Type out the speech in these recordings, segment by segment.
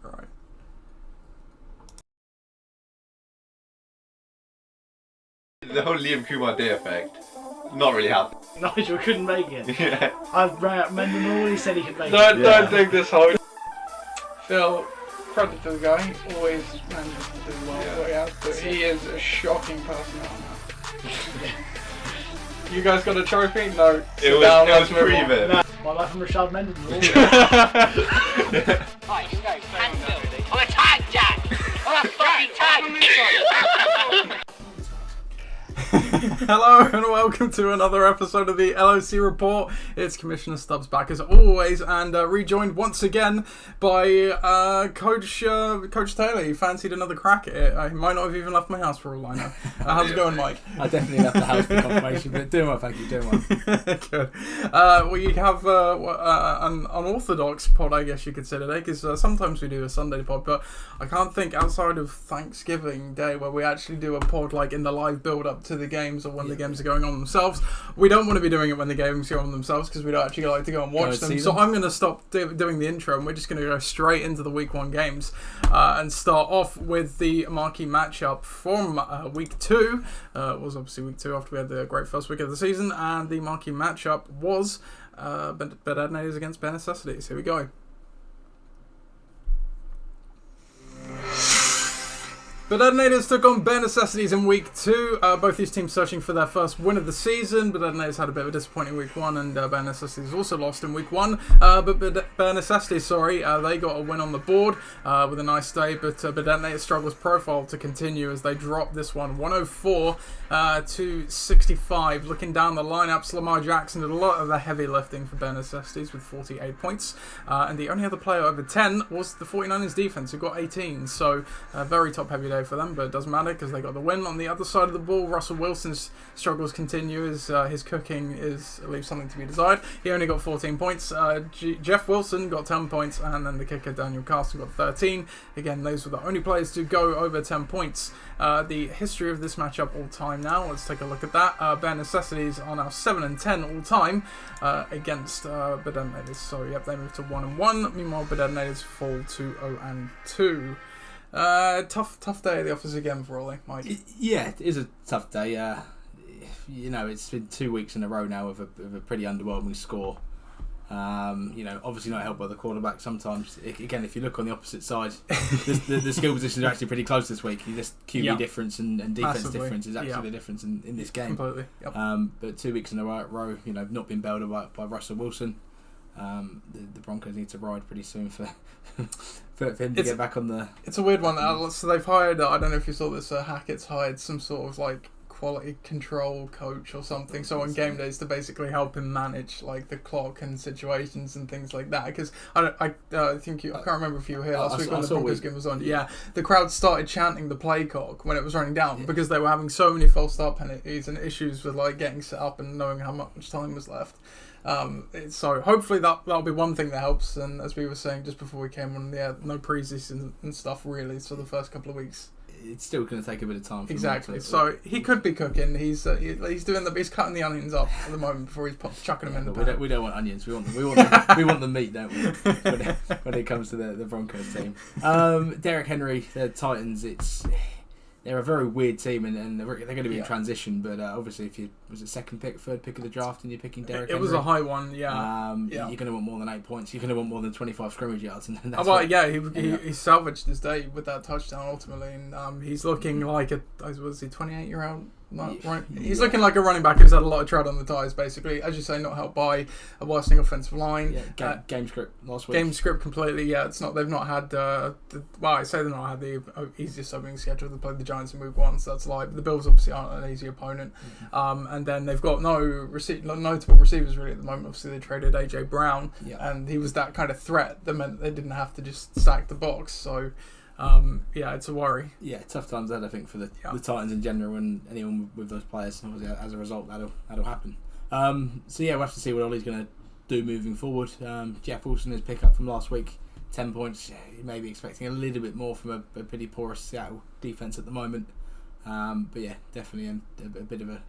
Right. The whole Liam Kumar Day effect, not really happening. Nigel couldn't make it. Yeah. I rang up Mendon all, he said he could make Don't dig this hole. Phil, credit to the guy, he always manages to do well what he has, but he is a shocking personality. You guys got a trophy? No. It was pre-vet. Nah, my life from Rashad Mendon. Right, you go. Cancel. I'm a tag, Jack. I'm a fucking tag. Hello and welcome to another episode of the LOC Report. It's Commissioner Stubbs back as always, and rejoined once again by Coach Taylor. He fancied another crack at it. I might not have even left my house for all I know. How's it going, Mike? I definitely left the house for confirmation, but doing well, thank you, doing well. Good. Well, you have an unorthodox pod, I guess you could say today, because sometimes we do a Sunday pod, but I can't think outside of Thanksgiving Day where we actually do a pod like in the live build-up to the games or when the games are going on themselves. We don't want to be doing it when the games go on themselves because we don't actually like to go and watch them. So I'm going to stop doing the intro and we're just going to go straight into the week one games and start off with the marquee matchup from week two. It was obviously week two after we had the great first week of the season, and the marquee matchup was Bed against Bare Necessities. Here we go. Bedadnators took on Bare Necessities in week two. Both these teams searching for their first win of the season. Bedadnators had a bit of a disappointing week one, and Bare Necessities also lost in week one. But Bare Necessities, they got a win on the board with a nice day. But Bedadnators struggles profile to continue as they drop this one 104 to 65. Looking down the lineups, Lamar Jackson did a lot of the heavy lifting for Bare Necessities with 48 points. And the only other player over 10 was the 49ers defense, who got 18. So very top heavy day for them, but it doesn't matter because they got the win. On the other side of the ball, Russell Wilson's struggles continue as his cooking leaves something to be desired. He only got 14 points. Jeff Wilson got 10 points, and then the kicker Daniel Carlson got 13. Again, those were the only players to go over 10 points. The history of this matchup all time now, let's take a look at that. Bare Necessities are now 7-10 all time against Bedadnators. So yep, they moved to 1-1. Meanwhile, Bedadnators fall to 0-2. Tough day at the office again for Ollie, Mike. Yeah, it is a tough day. It's been 2 weeks in a row now of a pretty underwhelming score. Obviously not helped by the quarterback sometimes. Again, if you look on the opposite side, the skill positions are actually pretty close this week. Just QB difference and defense Massively. Difference is actually the difference in this game. Completely. Yep. But 2 weeks in a row, not been bailed by Russell Wilson. The Broncos need to ride pretty soon for him to get back on the... It's a weird one. So they've hired, I don't know if you saw this, Hackett's hired some sort of like quality control coach or something, so on game days to basically help him manage like the clock and situations and things like that. Because I can't remember if you were here last week when the Broncos game was on. Yeah, the crowd started chanting the play clock when it was running down because they were having so many false start penalties and issues with like getting set up and knowing how much time was left. So hopefully that'll be one thing that helps. And as we were saying just before we came on, no preseason and stuff really. So the first couple of weeks, it's still going to take a bit of time. Exactly. So he could be cooking. He's cutting the onions up at the moment before he's chucking them in the pan. We don't want onions. We want the meat, don't we? When it comes to the Broncos team. Derrick Henry, the Titans. They're a very weird team, and they're going to be in transition. But obviously, if was it second pick, third pick of the draft, and you're picking Derrick Henry, it was a high one. You're going to want more than 8 points. You're going to want more than 25 scrimmage yards, and that's he salvaged his day with that touchdown ultimately, and he's looking like was he 28-year-old? Right. He's looking like a running back who's had a lot of tread on the tyres, basically. As you say, not helped by a worsening offensive line. Yeah, game script last week. Game script completely. Yeah, it's not. They've not had. I say they've not had the easiest opening schedule. They played the Giants in week one, so that's like. But the Bills obviously aren't an easy opponent. And then they've got no notable receivers really at the moment. Obviously, they traded AJ Brown, and he was that kind of threat that meant they didn't have to just stack the box. So. It's a worry. Yeah, tough times ahead, I think, for the Titans in general and anyone with those players. Obviously, as a result, that'll happen. We'll have to see what Ollie's going to do moving forward. Jeff Wilson, his pickup from last week, 10 points. He may be expecting a little bit more from a pretty porous Seattle defense at the moment. But yeah, definitely a bit of a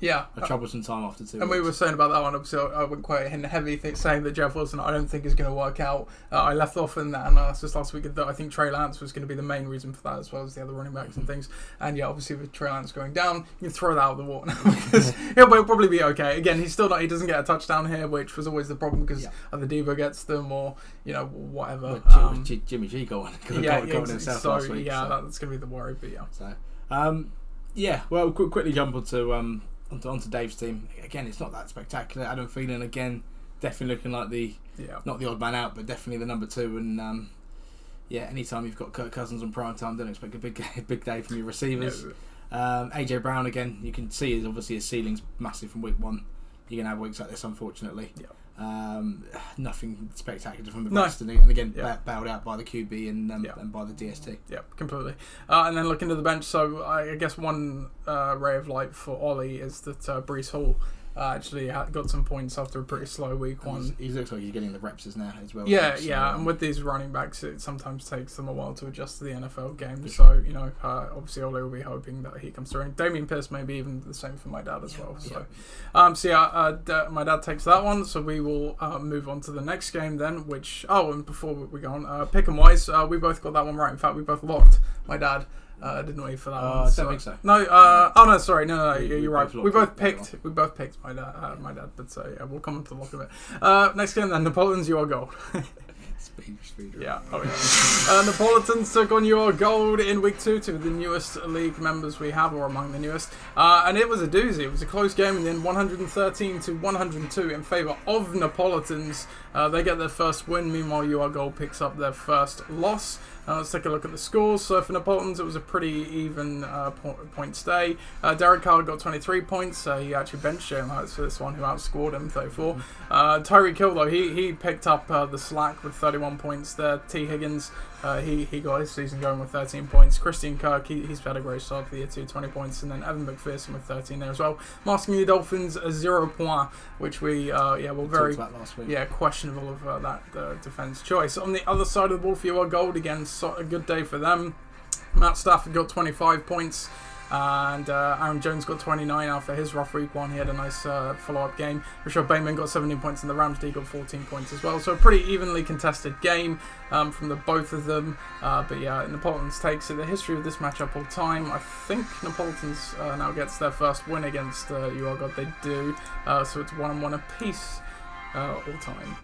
troublesome time after 2 And weeks. we were saying about that one, obviously, I went quite in heavy saying that Jeff Wilson, I don't think is going to work out. I left off in that analysis last week that I think Trey Lance was going to be the main reason for that, as well as the other running backs and things. And yeah, obviously with Trey Lance going down, you can throw that out of the water now because he'll probably be okay. Again, he doesn't get a touchdown here, which was always the problem because either Devo gets them or whatever. Jimmy G got himself so last week. That's going to be the worry. But well, quickly jump onto Dave's team. Again, it's not that spectacular. Adam Thielen again, definitely looking like not the odd man out, but definitely the number 2. And anytime you've got Kirk Cousins on prime time, don't expect a big day from your receivers. AJ Brown again, you can see obviously his ceiling's massive from week 1. You're gonna have weeks like this, unfortunately. Nothing spectacular from the rest, and again bailed out by the QB and by the DST. Yeah, completely. And then looking to the bench, so I guess one ray of light for Ollie is that Breece Hall actually got some points after a pretty slow week 1. He looks like he's getting the reps now as well. And with these running backs, it sometimes takes them a while to adjust to the NFL game. So obviously Ollie will be hoping that he comes through. And Damian Pierce maybe even the same for my dad as well. So, my dad takes that one. So we will move on to the next game then. And before we go on, pick 'em wise, we both got that one right. In fact, we both locked my dad. Didn't we for that one? I don't think so. No. Sorry. No. You're right. We both picked my dad. But we'll come to the lock of it. Next game then, Napoleons, you are gold. Speed. Yeah. Napolitans took on your gold in week 2 to the newest league members we have, or among the newest. And it was a doozy. It was a close game in the end, 113-102 in favour of Napolitans. They get their first win. Meanwhile, your gold picks up their first loss. Let's take a look at the scores. So for Napolitans, it was a pretty even point stay. Derek Carr got 23 points. He actually benched Jalen Hurts for this one, who outscored him 34. Tyreek Hill, though, he picked up the slack with 31 points there. T. Higgins, he got his season going with 13 points. Christian Kirk, he's had a great start for the year too, 20 points. And then Evan McPherson with 13 there as well. Masking the Dolphins, 0 point, which we were very questionable of that defense choice. On the other side of the ball for your gold, again, a good day for them. Matt Stafford got 25 points. And Aaron Jones got 29 after his rough week 1. He had a nice follow-up game. Rashad Bateman got 17 points and the Rams D got 14 points as well. So a pretty evenly contested game from the both of them. Napolitans takes it. The history of this matchup all time, I think Napolitans now gets their first win against URGOD. They do. So it's 1-1 apiece all time.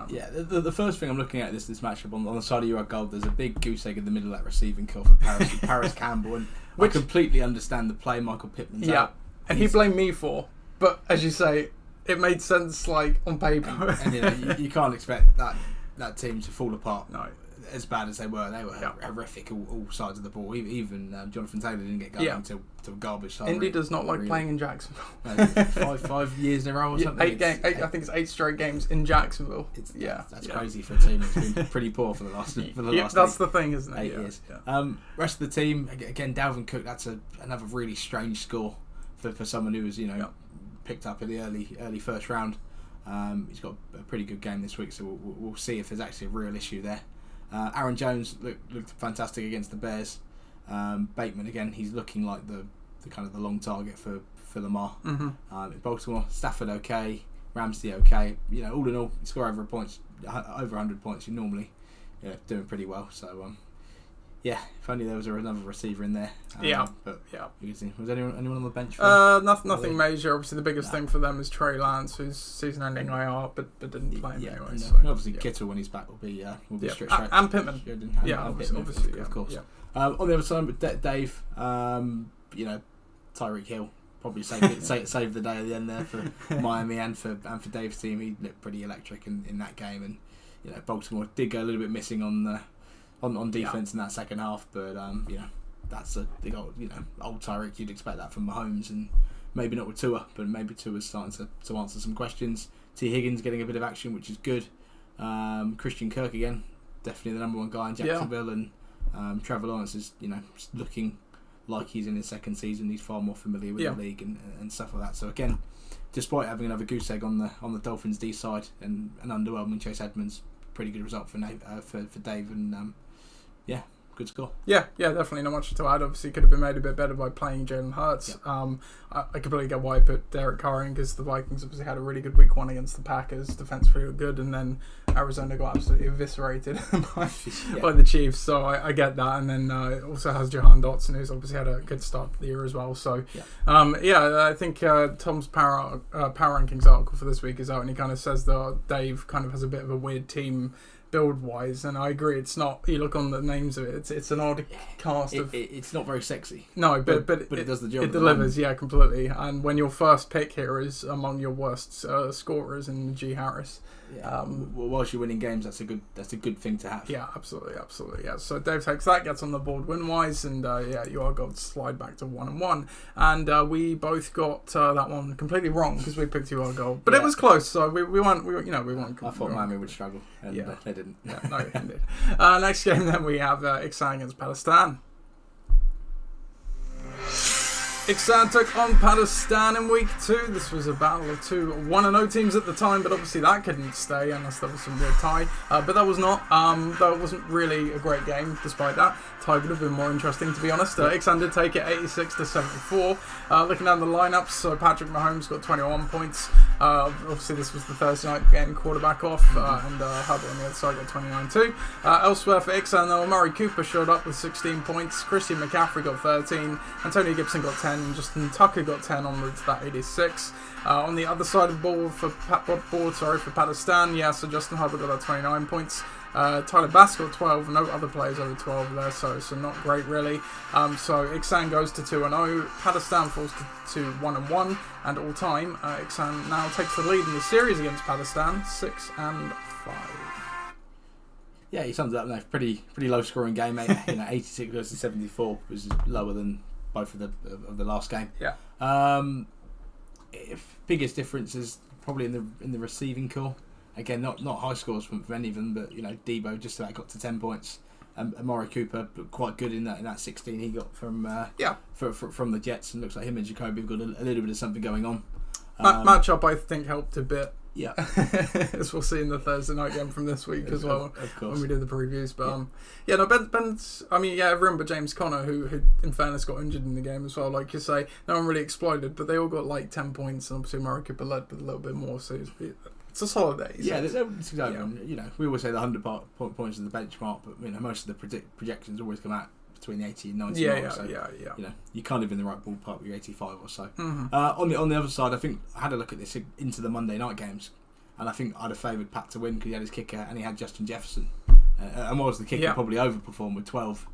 The first thing I'm looking at this matchup on the side of your gold, there's a big goose egg in the middle of that receiving kill for Paris Campbell, and I completely understand the play Michael Pittman's out. And he blamed me for, but as you say, it made sense on paper. And you can't expect that team to fall apart. No. As bad as they were horrific all sides of the ball. Even Jonathan Taylor didn't get going until garbage time. Indy does not like playing in Jacksonville. 5 years in a row or something. I think it's 8 straight games in Jacksonville. That's crazy for a team that's been pretty poor for the last. That's the thing, isn't it? 8 years. Rest of the team, again, Dalvin Cook. That's another really strange score for someone who was picked up in the early first round. He's got a pretty good game this week, so we'll see if there's actually a real issue there. Aaron Jones looked fantastic against the Bears. Bateman again, he's looking like the kind of the long target for Lamar. In Baltimore, Stafford okay, Ramsey okay. All in all, score over 100 points. You're normally doing pretty well. So if only there was another receiver in there. But you can see, was anyone on the bench? Nothing major. Obviously, the biggest thing for them is Trey Lance, who's season-ending IR, but didn't play him anyway. So. Obviously, Kittle when he's back will be straight. And Pittman. Obviously, of course. On the other side, with Dave, Tyreek Hill probably saved the day at the end there for Miami and for Dave's team. He looked pretty electric in that game, and Baltimore did go a little bit missing on defense in that second half, but that's the old Tyreek. You'd expect that from Mahomes, and maybe not with Tua, but maybe Tua's starting to answer some questions. T. Higgins getting a bit of action, which is good. Christian Kirk again, definitely the number 1 guy in Jacksonville, and Trevor Lawrence is looking like he's in his second season. He's far more familiar with the league and stuff like that. So again, despite having another goose egg on the Dolphins D side and an underwhelming Chase Edmonds, pretty good result for Dave, and good score. Yeah, definitely not much to add. Obviously, could have been made a bit better by playing Jalen Hurts. Yeah. I completely get why I put Derek Carr in, because the Vikings obviously had a really good week 1 against the Packers. Defense really good, and then Arizona got absolutely eviscerated by the Chiefs. So I get that. And then it also has Jahan Dotson, who's obviously had a good start to the year as well. So I think Tom's power rankings article for this week is out, and he kind of says that Dave kind of has a bit of a weird team build wise, and I agree. It's not. You look on the names of it. It's an odd cast of. It's not very sexy. No, but it does the job. It delivers, yeah, completely. And when your first pick here is among your worst scorers in G Harris, whilst you're winning games, that's a good thing to have. Yeah, absolutely. Yeah. So Dave takes that, gets on the board win wise, and you are got to slide back to 1-1. And we both got that one completely wrong because we picked you our goal, but it was close. So we weren't. I thought Miami would struggle, and they didn't. Yeah, no, indeed. Next game then we have Iksan against Palestine. Iksan took on Palestine in week 2. This was a battle of 2 1-0 teams at the time, but obviously that couldn't stay unless there was some weird tie. But that was not. Though it wasn't really a great game despite that. Tie would have been more interesting, to be honest. Iksan did take it 86-74. Looking down the lineups, so Patrick Mahomes got 21 points. Obviously this was the Thursday night getting quarterback off, and Herbert on the other side got 29 too. Elsewhere for Iksan, though, Amari Cooper showed up with 16 points. Christian McCaffrey got 13. Antonio Gibson got 10. And Justin Tucker got 10 onwards to that 86. On the other side of the ball for Palestine, so Justin Herbert got that 29 points. Tyler Bass got 12, no other players over 12 there, so not great really. So Iksan goes to 2-0, Palestine falls to 1-1, and all time, Iksan now takes the lead in the series against Palestine, 6-5. Yeah, he sums it up in a pretty low scoring game, 86 versus 74, which is lower than both of the last game. Yeah. Biggest difference is probably in the receiving core. Again, not high scores from any of them, but Debo just about got to 10 points. Amari Cooper quite good in that 16 he got from from the Jets, and looks like him and Jacoby have got a little bit of something going on. Matchup I think helped a bit. Yeah, as we'll see in the Thursday night game from this week as well, of course, when we do the previews. But Ben's. Everyone but James Conner, who in fairness got injured in the game as well. Like you say, no one really exploded, but they all got like 10 points, and obviously Amari Cooper led with a little bit more. So it's a solid day. We always say the 100 points is the benchmark, but most of the projections always come out between the 80 and 90 mark, so you're kind of in the right ballpark with your 85 or so. Mm-hmm. On the other side, I think I had a look at this into the Monday night games, and I think I'd have favoured Pat to win because he had his kicker and he had Justin Jefferson, and was the kicker probably overperformed with 12,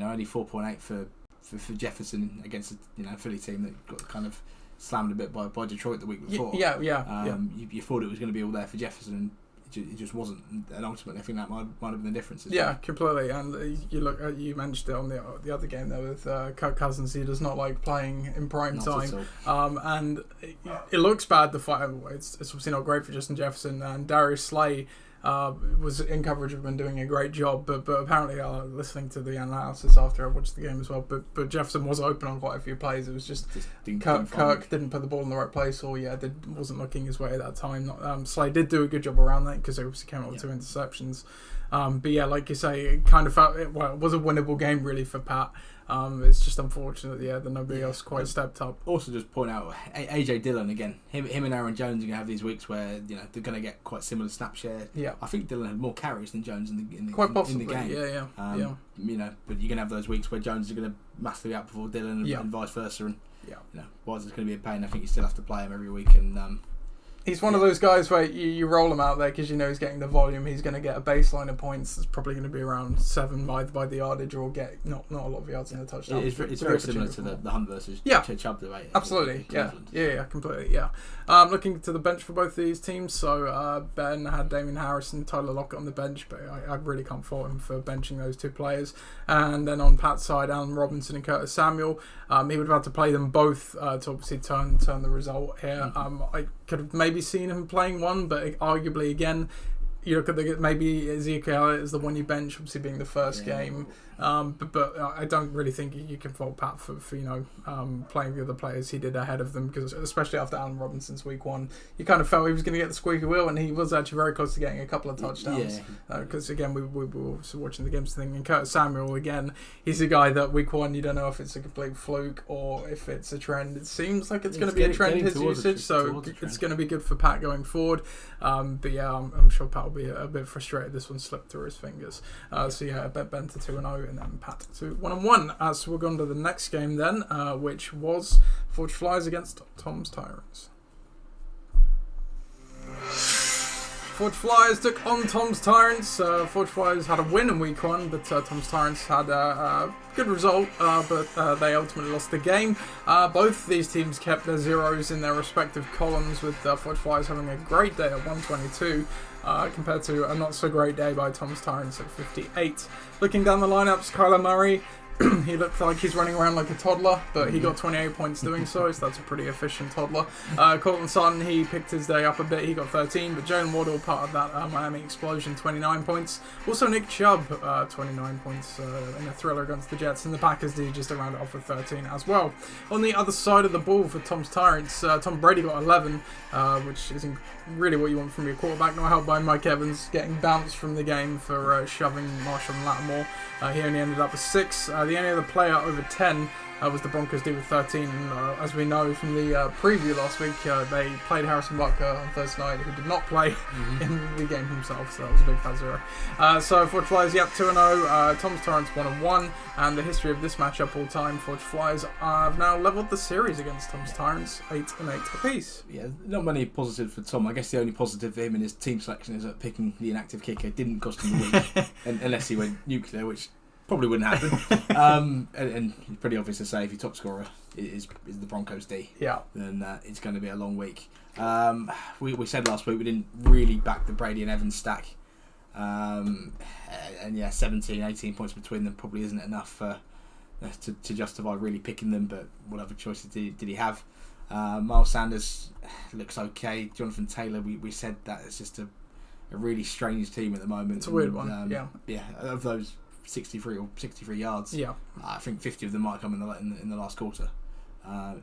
only 4.8 for Jefferson against a Philly team that got kind of slammed a bit by Detroit the week before. You thought it was going to be all there for Jefferson, and it just wasn't, and ultimately I think that might have been the difference. Completely. And you mentioned it on the other game there with Kirk Cousins. He does not like playing in prime time, and it looks bad. The fight, it's obviously not great for Justin Jefferson, and Darius Slay was in coverage, have been doing a great job, but apparently listening to the analysis after I watched the game as well, but Jefferson was open on quite a few plays. It was just Kirk didn't put the ball in the right place, or wasn't looking his way at that time. Slay did do a good job around that because they obviously came up with 2 interceptions. But like you say, it kind of felt it was a winnable game really for Pat. It's just unfortunate, that nobody else quite stepped up. Also, just point out AJ Dillon again. Him and Aaron Jones are going to have these weeks where they're going to get quite similar snap share. Yeah, I think Dillon had more carries than Jones in the game. Yeah. But you're going to have those weeks where Jones is going to massively outperform Dillon and vice versa. And whilst it's going to be a pain, I think you still have to play him every week. And he's one of those guys where you roll him out there because he's getting the volume. He's going to get a baseline of points that's probably going to be around 7 by the yardage, or get not a lot of yards in the touchdown. It's very similar to the Hunt versus Chubb debate. Absolutely, completely, looking to the bench for both of these teams, so Ben had Damian Harris and Tyler Lockett on the bench, but I really can't fault him for benching those 2 players. And then on Pat's side, Allen Robinson and Curtis Samuel, he would have had to play them both to obviously turn the result here. I could have maybe seen him playing one, but arguably again, you look at maybe Ezekiel is the one you bench, obviously being the first game. But I don't really think you can fault Pat for playing the other players he did ahead of them, because especially after Allen Robinson's week 1, you kind of felt he was going to get the squeaky wheel, and he was actually very close to getting a couple of touchdowns. Because again, we were also watching the games thing, and Curtis Samuel again, he's a guy that week 1 you don't know if it's a complete fluke or if it's a trend. It seems like it's going to be a trend, his usage, so it's going to be good for Pat going forward. But yeah, I'm sure Pat will be a bit frustrated this one slipped through his fingers. So yeah, I bet Ben to 2-0 and then Pat to 1-1. So we'll go on to the next game then, which was Forge Flyers against Tom's Tyrants. Forge Flyers took on Tom's Tyrants. Forge Flyers had a win in week 1, but Tom's Tyrants had a good result, but they ultimately lost the game. Both these teams kept their zeros in their respective columns, with Forge Flyers having a great day at 122. Compared to a not so great day by Tom's Tyrants at 58. Looking down the lineups, Kyler Murray, he looked like he's running around like a toddler, but he got 28 points doing so that's a pretty efficient toddler. Cortland Sutton, he picked his day up a bit, he got 13, but Jalen Waddle, part of that Miami explosion, 29 points. Also Nick Chubb, 29 points in a thriller against the Jets, and the Packers did just around it off with 13 as well. On the other side of the ball for Tom's Tyrants, Tom Brady got 11, which isn't really what you want from your quarterback, not helped by Mike Evans getting bounced from the game for shoving Marshawn Lattimore. He only ended up with 6. The only other player over 10 was the Broncos D with 13. And, as we know from the preview last week, they played Harrison Butker on Thursday night, who did not play in the game himself, so that was a big fat 0. So Forge Flyers, 2-0. Tom's Tyrants 1-1, and the history of this matchup all time, Forge Flyers have now levelled the series against Tom's Tyrants, 8-8 apiece. Yeah, not many positives for Tom. I guess the only positive for him in his team selection is that picking the inactive kicker didn't cost him the week, unless he went nuclear, which probably wouldn't happen. And it's pretty obvious to say if your top scorer is the Broncos D, then it's going to be a long week. We said last week we didn't really back the Brady and Evans stack. And yeah, 17, 18 points between them probably isn't enough to justify really picking them, but what other choices did he have? Miles Sanders looks okay. Jonathan Taylor, we said that it's just a really strange team at the moment. It's a weird one, Yeah, of those 63 yards, I think 50 of them might come in the last quarter.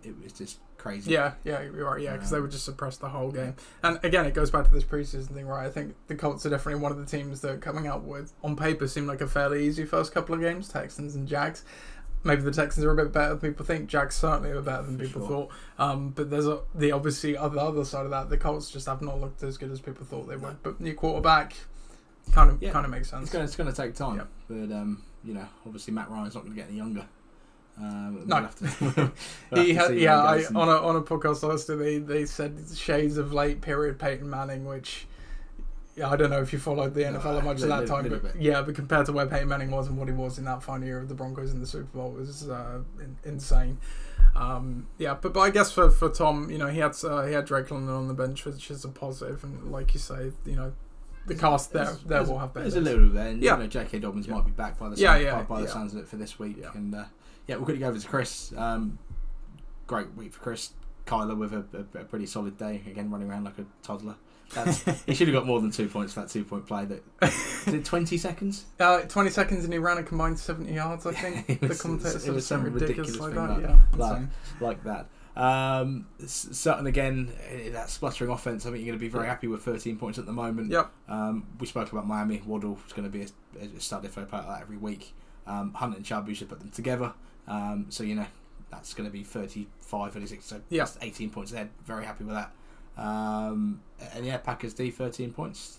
It was just crazy. Yeah, you're right. Yeah, because they would just suppress the whole game. And again, it goes back to this preseason thing, right? I think the Colts are definitely one of the teams that coming out with, on paper, seemed like a fairly easy first couple of games. Texans and Jags. Maybe the Texans are a bit better than people think. Jags certainly are better than people thought. But there's the obviously other side of that. The Colts just have not looked as good as people thought they would. But new quarterback kind of makes sense. It's going to take time. But obviously Matt Ryan's not going to get any younger. No, on a podcast last year they said shades of late period Peyton Manning, which I don't know if you followed the NFL much at that time, but compared to where Peyton Manning was and what he was in that final year of the Broncos in the Super Bowl, it was insane. But I guess for Tom, he had Drake London on the bench, which is a positive, and like you say, the cast there will have better. There's a little bit there, J.K. Dobbins might be back by the sounds of it for this week, and we're going to go over to Chris. Great week for Chris. Kyler with a pretty solid day, again running around like a toddler. He should have got more than 2 points for that 2-point play. Is it 20 seconds? 20 seconds, and he ran a combined 70 yards, I think. The commentator said something ridiculous like that. Like that. Sutton again, that spluttering offense. I think you're going to be very happy with 13 points at the moment. Yep. We spoke about Miami. Waddle is going to be a stud if they play like that every week. Hunt and Chubb, you should put them together. That's going to be 35, 36. So that's 18 points ahead. Very happy with that. Packers D 13 points.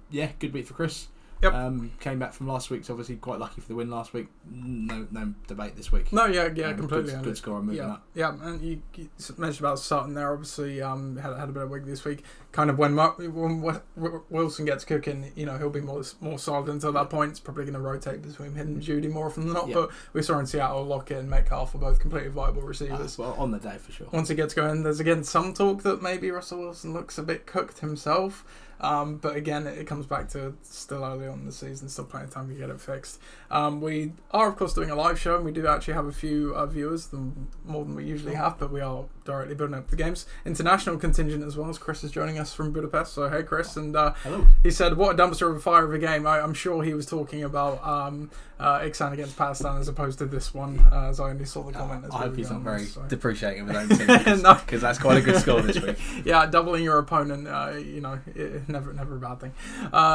Yeah, good week for Chris. Yep. Came back from last week, so obviously quite lucky for the win last week. No debate this week. No, completely. Good score and moving up. Yeah, and you mentioned about Sutton there. Obviously, had a bit of a week this week. Kind of when Wilson gets cooking, he'll be more solid until that point. It's probably going to rotate between him and Judy more often than not. Yep. But we saw in Seattle, Lockett and Metcalf are both completely viable receivers. Well, on the day for sure. Once he gets going, there's again some talk that maybe Russell Wilson looks a bit cooked himself. But again, it comes back to still early on in the season, still plenty of time to get it fixed. We are, of course, doing a live show, and we do actually have a few viewers, more than we usually have, but we are directly building up the game's international contingent as well, as Chris is joining us from Budapest. So hey, Chris, and Hello. he said, "What a dumpster of a fire of a game." I'm sure he was talking about Iksan against Pakistan as opposed to this one, as I only saw the comment. I hope he's not very so. depreciating of his own team because that's quite a good score this week. Yeah, doubling your opponent, never a bad thing.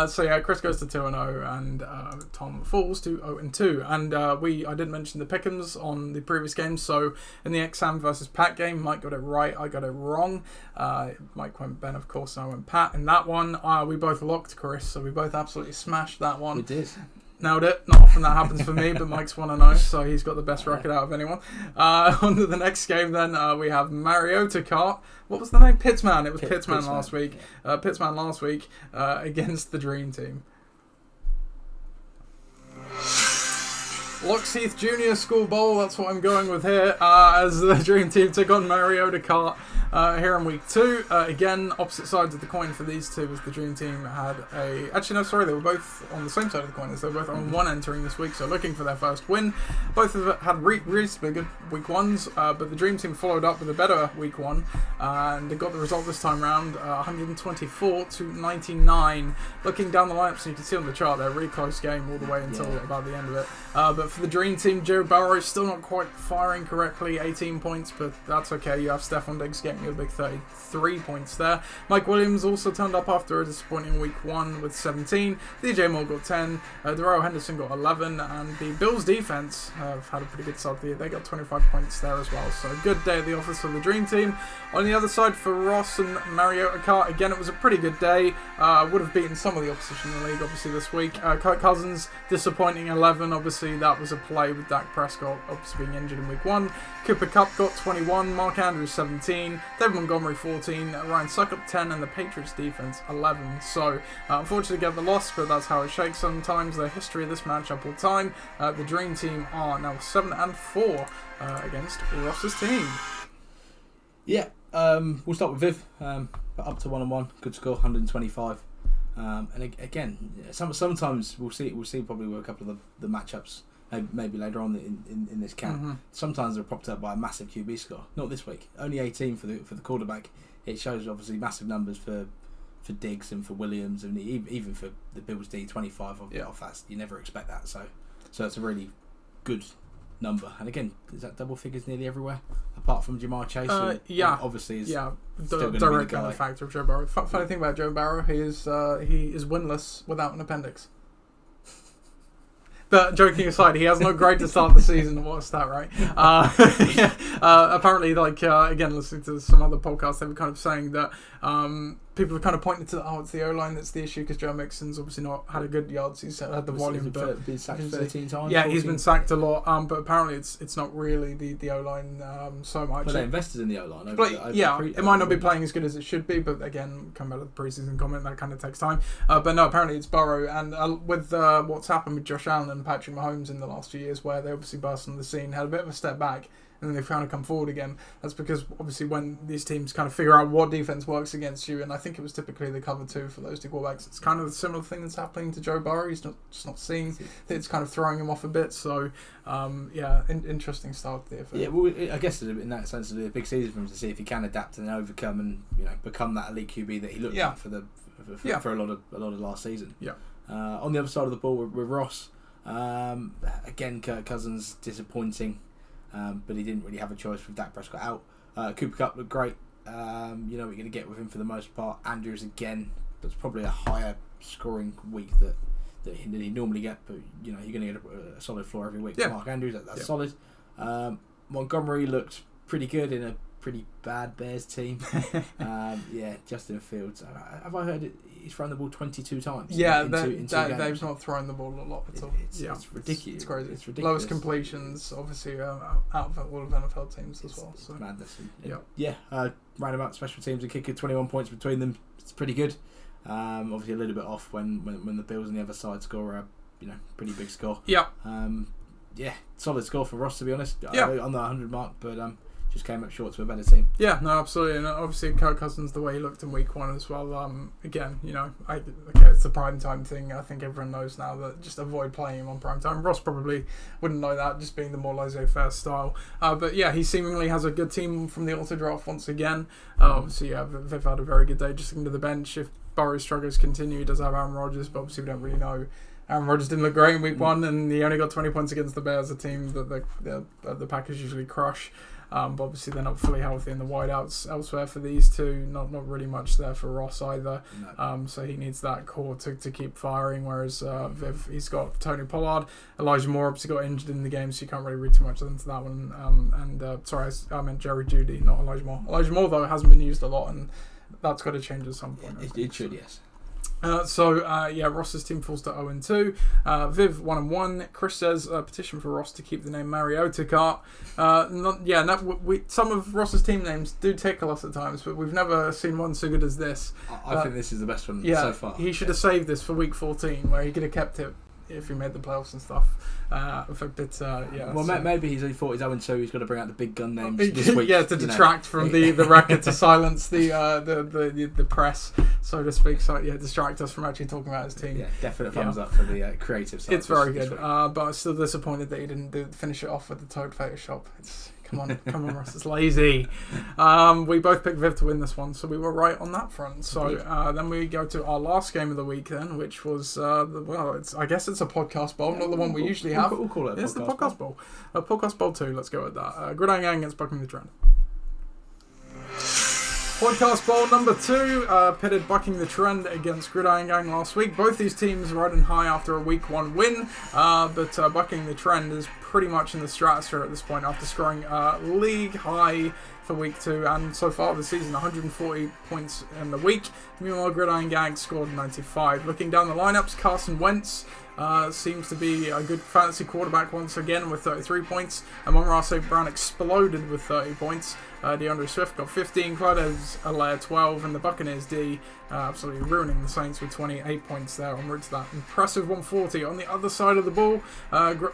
So yeah, Chris goes to 2-0, and Tom falls to 0-2. And I did mention the pick'ems on the previous game. So in the Exam versus Pat game, Mike got it right, I got it wrong. Mike went Ben, of course, and I went Pat. In that one, we both locked Chris, so we both absolutely smashed that one. We did. Nailed it. Not often that happens for me, but Mike's 1-0, so he's got the best record out of anyone. On to the next game then, we have Mariota Kart. What was the name? Pitsman. It was Pitsman last week. Pitsman last week against the Dream Team. Lockheath Junior School Bowl, that's what I'm going with here, as the Dream Team took on Mariota Kart here in week 2. Again, opposite sides of the coin for these two, as the Dream Team had a... Actually, no, sorry, they were both on the same side of the coin, as they were both on one entering this week, so looking for their first win. Both of them had reasonably good week 1s, but the Dream Team followed up with a better week 1, and they got the result this time round, 124-99. Looking down the lineup, so you can see on the chart, they're a really close game all the way until about the end of it. But for the Dream Team, Joe Burrow still not quite firing correctly, 18 points, but that's okay. You have Stephon Diggs getting you a big 33 points there. Mike Williams also turned up after a disappointing week 1 with 17. DJ Moore got 10. Darrell Henderson got 11. And the Bills defense have had a pretty good start of the year. They got 25 points there as well. So a good day at the office for the Dream Team. On the other side for Ross and Mariota Kart, again, it was a pretty good day. Would have beaten some of the opposition in the league, obviously, this week. Kirk Cousins, disappointing 11. Obviously, that was a play with Dak Prescott obviously being injured in week 1. Cooper Kupp got 21. Mark Andrews, 17. David Montgomery, 14. Ryan Suckup, 10. And the Patriots defense, 11. So, unfortunately, get the loss, but that's how it shakes sometimes. The history of this matchup all time. The Dream Team are now 7-4 against Ross's team. Yeah, we'll start with Viv. Up to 1-1, good score, 125. And again, sometimes we'll see probably with a couple of the matchups, maybe later on in this camp. Mm-hmm. Sometimes they're propped up by a massive QB score. Not this week. Only 18 for the quarterback. It shows obviously massive numbers for Diggs and for Williams, and even for the Bills D 25 off that. You never expect that. So it's a really good number. And again, is that double figures nearly everywhere apart from Jamar Chase? Obviously is direct on the factor of Joe Burrow. Funny thing about Joe Burrow, he is winless without an appendix. But joking aside, he has no grade to start the season. What's that, right? Apparently, again, listening to some other podcasts, they were kind of saying that people have kind of pointed to, it's the O-line that's the issue, because Joe Mixon's obviously not had a good yards. He's had the volume, but been sacked 13 times. Yeah, 14. He's been sacked a lot. But apparently, it's not really the O-line so much. But they invested in the O-line. It might not be playing as good as it should be. But again, come out of the preseason comment, that kind of takes time. But no, apparently it's Burrow, and with what's happened with Josh Allen and Patrick Mahomes in the last few years, where they obviously burst on the scene, had a bit of a step back, and then they've kind of come forward again. That's because obviously when these teams kind of figure out what defense works against you, and I think it was typically the cover 2 for those two quarterbacks, it's kind of a similar thing that's happening to Joe Burrow. He's not seeing it's kind of throwing him off a bit. So interesting start there. Yeah, well, I guess in that sense it'll be a big season for him to see if he can adapt and overcome and become that elite QB that he looked like for a lot of last season. Yeah. On the other side of the ball with Ross, again Kirk Cousins disappointing. But he didn't really have a choice with Dak Prescott out. Cooper Kupp looked great. What you're going to get with him for the most part. Andrews again, that's probably a higher scoring week that he normally get, but you're going to get a solid floor every week. Yeah. Mark Andrews, that's solid. Montgomery looked pretty good in a pretty bad Bears team. Justin Fields. Have I heard it? He's thrown the ball 22 times. Yeah, they've not thrown the ball a lot at all. It's ridiculous. It's crazy. It's ridiculous. Lowest completions, obviously, out of all of NFL teams as well. So. Madness. Roundabout special teams and kicker, 21 points between them. It's pretty good. Obviously, a little bit off when the Bills on the other side score a pretty big score. Yeah. Solid score for Ross, to be honest. On the 100 mark, but just came up short to a better team. Yeah, no, absolutely, and obviously Kirk Cousins, the way he looked in week 1 as well. Again, it's the prime time thing. I think everyone knows now that just avoid playing him on prime time. Ross probably wouldn't know that, just being the more laissez-faire style. But yeah, he seemingly has a good team from the auto draft once again. Obviously, Viv had a very good day just into the bench. If Burrow's struggles continue, he does have Aaron Rodgers, but obviously we don't really know. Aaron Rodgers didn't look great in week 1, and he only got 20 points against the Bears, a team that the Packers usually crush. But obviously they're not fully healthy in the wideouts elsewhere for these two. Not really much there for Ross either. No. So he needs that core to keep firing. Whereas Viv, he's got Tony Pollard. Elijah Moore obviously got injured in the game, so you can't really read too much into that one. Sorry, I meant Jerry Jeudy, not Elijah Moore. Elijah Moore, though, hasn't been used a lot, and that's got to change at some point. It should, yes. Ross's team falls to 0-2. Viv 1-1. Chris says petition for Ross to keep the name Mariota Kart. Some of Ross's team names do tickle us at times, but we've never seen one so good as this. I think this is the best one so far. He should have saved this for week 14, where he could have kept it if he made the playoffs and stuff. Maybe he thought he's 0-2. He's got to bring out the big gun names this week. To detract from the record, to silence the press, so to speak. So distract us from actually talking about his team. Yeah, definite thumbs up for the creative side. It's very good, but I'm still disappointed that he didn't finish it off with the Toad Photoshop. Come on, Ross, it's lazy. We both picked Viv to win this one, so we were right on that front. So then we go to our last game of the week, then, which was I guess it's a podcast bowl, not the one we usually have. We'll call it. It's the podcast bowl. Podcast bowl 2. Let's go with that. Gridiron Gang against Bucking the Trend. Podcast Bowl number 2 pitted Bucking the Trend against Gridiron Gang last week. Both these teams riding high after a week 1 win, but Bucking the Trend is pretty much in the stratosphere at this point after scoring league high for week 2 and so far this season 140 points in the week. Meanwhile, Gridiron Gang scored 95. Looking down the lineups, Carson Wentz seems to be a good fantasy quarterback once again with 33 points. Amon-Ra St. Brown exploded with 30 points. DeAndre Swift got 15, Clyde Edwards-Helaire 12, and the Buccaneers D absolutely ruining the Saints with 28 points there en route to that impressive 140. On the other side of the ball,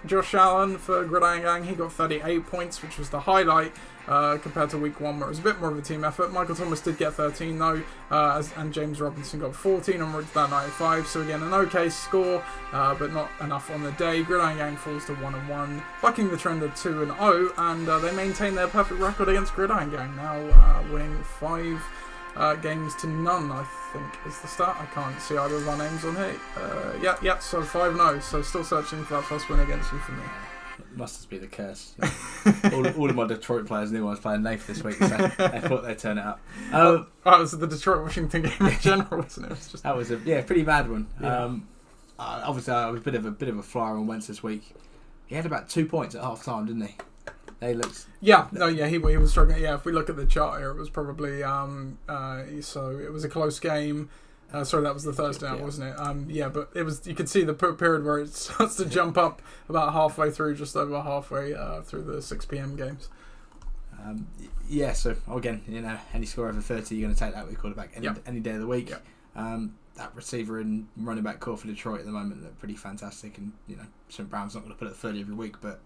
Josh Allen for Gridiron Gang, he got 38 points, which was the highlight compared to week 1 where it was a bit more of a team effort. Michael Thomas did get 13 though, and James Robinson got 14 en route to that 95. So again, an okay score, but not enough on the day. Gridiron Gang falls to 1-1, Bucking the Trend at 2-0, and they maintain their perfect record against Gridiron Gang, now winning 5 games to none, I think is the stat. I can't see either of our names on here. So 5-0, so still searching for that first win against you for me. It must just be the curse. all of my Detroit players knew I was playing Nath this week, so they thought they'd turn it up. That was the Detroit-Washington game in general, wasn't it? That was a pretty bad one. Yeah. Obviously, I was a bit of a flyer on Wentz this week. He had about 2 points at half time, didn't he? He was struggling. Yeah, if we look at the chart here, it was probably so it was a close game. Sorry, that was the Thursday night, wasn't it? But it was. You could see the period where it starts to jump up about halfway through, just over halfway through the 6 p.m. games. So again, any score over 30, you're going to take that with quarterback any day of the week. Yep. That receiver and running back core for Detroit at the moment look pretty fantastic, and St. Brown's not going to put it 30 every week, but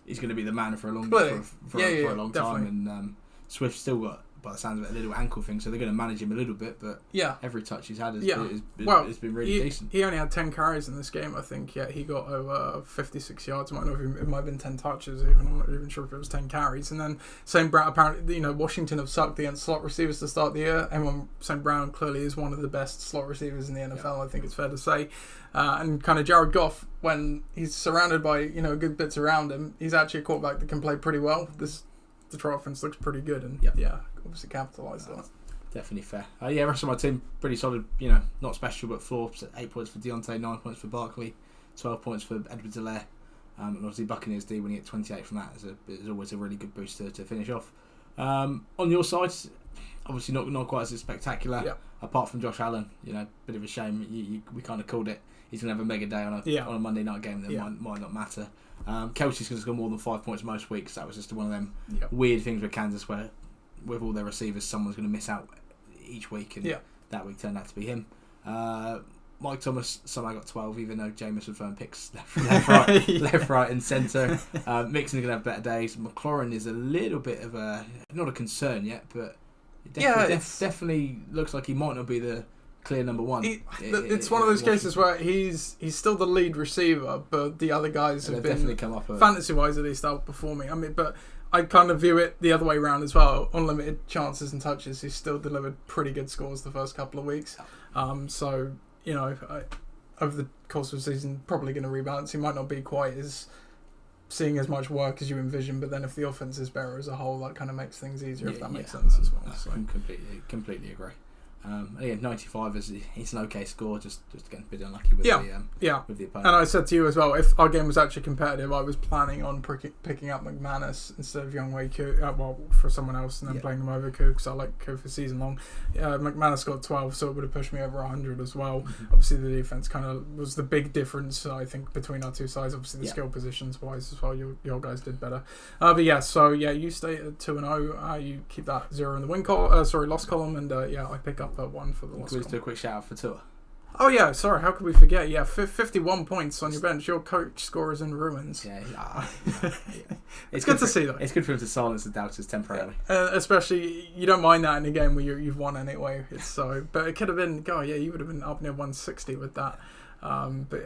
he's going to be the man for a long long time. And Swift's still got, by the sounds of it, a little ankle thing, so they're going to manage him a little bit, but every touch he's had has been really decent. He only had 10 carries in this game, I think. Yeah, he got over 56 yards. It might have been 10 touches even. I'm not even sure if it was 10 carries. And then St. Brown, apparently, Washington have sucked against slot receivers to start the year. And St. Brown clearly is one of the best slot receivers in the NFL, I think it's fair to say. And kind of Jared Goff, when he's surrounded by, good bits around him, he's actually a quarterback that can play pretty well. This Detroit offense looks pretty good, and obviously capitalised on it. Definitely fair. Rest of my team pretty solid. Not special, but floor. 8 points for Deontay, 9 points for Barkley, 12 points for Edwards-Helaire, and obviously Buccaneers D when you get 28 from that is always a really good boost to finish off. On your side, obviously not quite as spectacular. Apart from Josh Allen, bit of a shame. We kind of called it. He's gonna have a mega day on a Monday night game that might not matter. Kelsey's gonna score more than 5 points most weeks. That was just one of them weird things with Kansas where, with all their receivers, someone's going to miss out each week, and that week turned out to be him. Mike Thomas somehow got 12, even though Jameis was throwing picks left, right, and centre. Mixon's going to have better days. McLaurin is a little bit of not a concern yet, but it definitely looks like he might not be the clear number one. It's one of those cases where he's still the lead receiver, but the other guys have been definitely come up fantasy-wise at least outperforming. I mean, but I kind of view it the other way around as well. Unlimited chances and touches, he's still delivered pretty good scores the first couple of weeks. So, you know, over the course of the season, probably going to rebalance. He might not be quite as seeing as much work as you envision, but then if the offense is better as a whole, that kind of makes things easier, if that makes sense as well. So. Completely agree. Again, 95 is an okay score, just getting a bit unlucky with the opponent. And I said to you as well, if our game was actually competitive, I was planning on picking up McManus instead of Younghoe Koo, for someone else, and then playing them over Koo, because I like Koo for season long. McManus got 12, so it would have pushed me over 100 as well. Mm-hmm. Obviously, the defense kind of was the big difference, I think, between our two sides. Obviously, the skill positions wise as well, your guys did better. You stay at 2-0. You keep that 0 in the loss column, and I pick up 1 for the loss column. Can we do a quick shout out for Tua? Oh yeah, sorry, how could we forget? Yeah, 51 points on your bench. Your coach score is in ruins. It's good to see that. It's good for him to silence the doubters temporarily. Especially, you don't mind that in a game where you've won anyway. But it could have been, you would have been up near 160 with that. But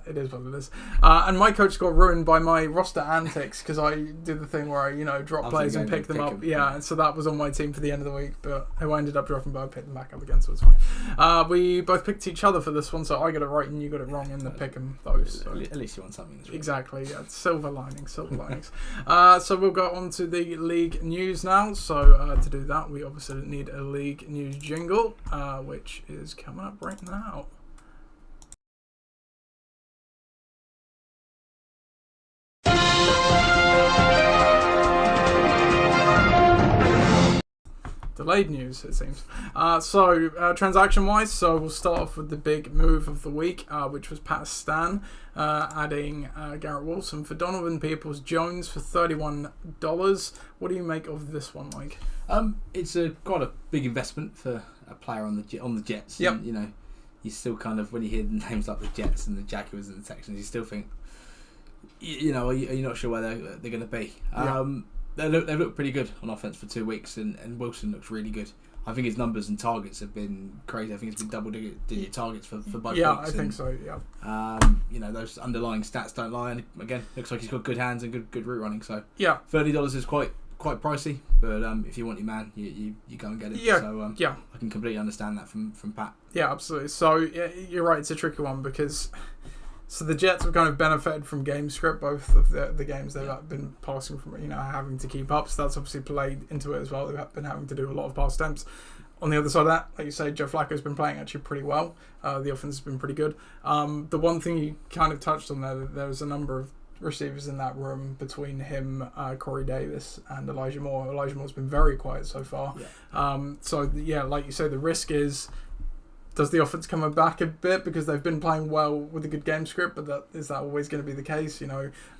it is what it is. And my coach got ruined by my roster antics because I did the thing where I drop players and pick them up. And so that was on my team for the end of the week, but who I ended up dropping, but I picked them back up again, so it's fine. We both picked each other for this one, so I got it right and you got it wrong in the pick 'em those. So. At least you won something. Exactly, yeah. Silver linings. So we'll go on to the league news now. So to do that, we obviously need a league news jingle, which is coming up right now. Delayed news, it seems. Transaction-wise, so we'll start off with the big move of the week, which was Pat Stan adding Garrett Wilson for Donovan Peoples-Jones for $31. What do you make of this one, Mike? It's quite a big investment for a player on the Jets. Yep. And, you still kind of, when you hear names like the Jets and the Jaguars and the Texans, you still think, are you not sure where they're going to be? They've looked pretty good on offense for 2 weeks, and Wilson looks really good. I think his numbers and targets have been crazy. I think it's been double-digit targets for both weeks. I think so, yeah. Those underlying stats don't lie. And again, looks like he's got good hands and good route running. So $30 is quite pricey, but if you want your man, you go and get it. I can completely understand that from Pat. Yeah, absolutely. So you're right, it's a tricky one because... So the Jets have kind of benefited from game script, both of the games they've been passing from, having to keep up. So that's obviously played into it as well. They've been having to do a lot of pass attempts. On the other side of that, like you say, Joe Flacco's been playing actually pretty well. The offense has been pretty good. The one thing you kind of touched on there was a number of receivers in that room between him, Corey Davis, and Elijah Moore. Elijah Moore's been very quiet so far. Like you say, the risk is... Does the offense come back a bit because they've been playing well with a good game script, but is that always going to be the case?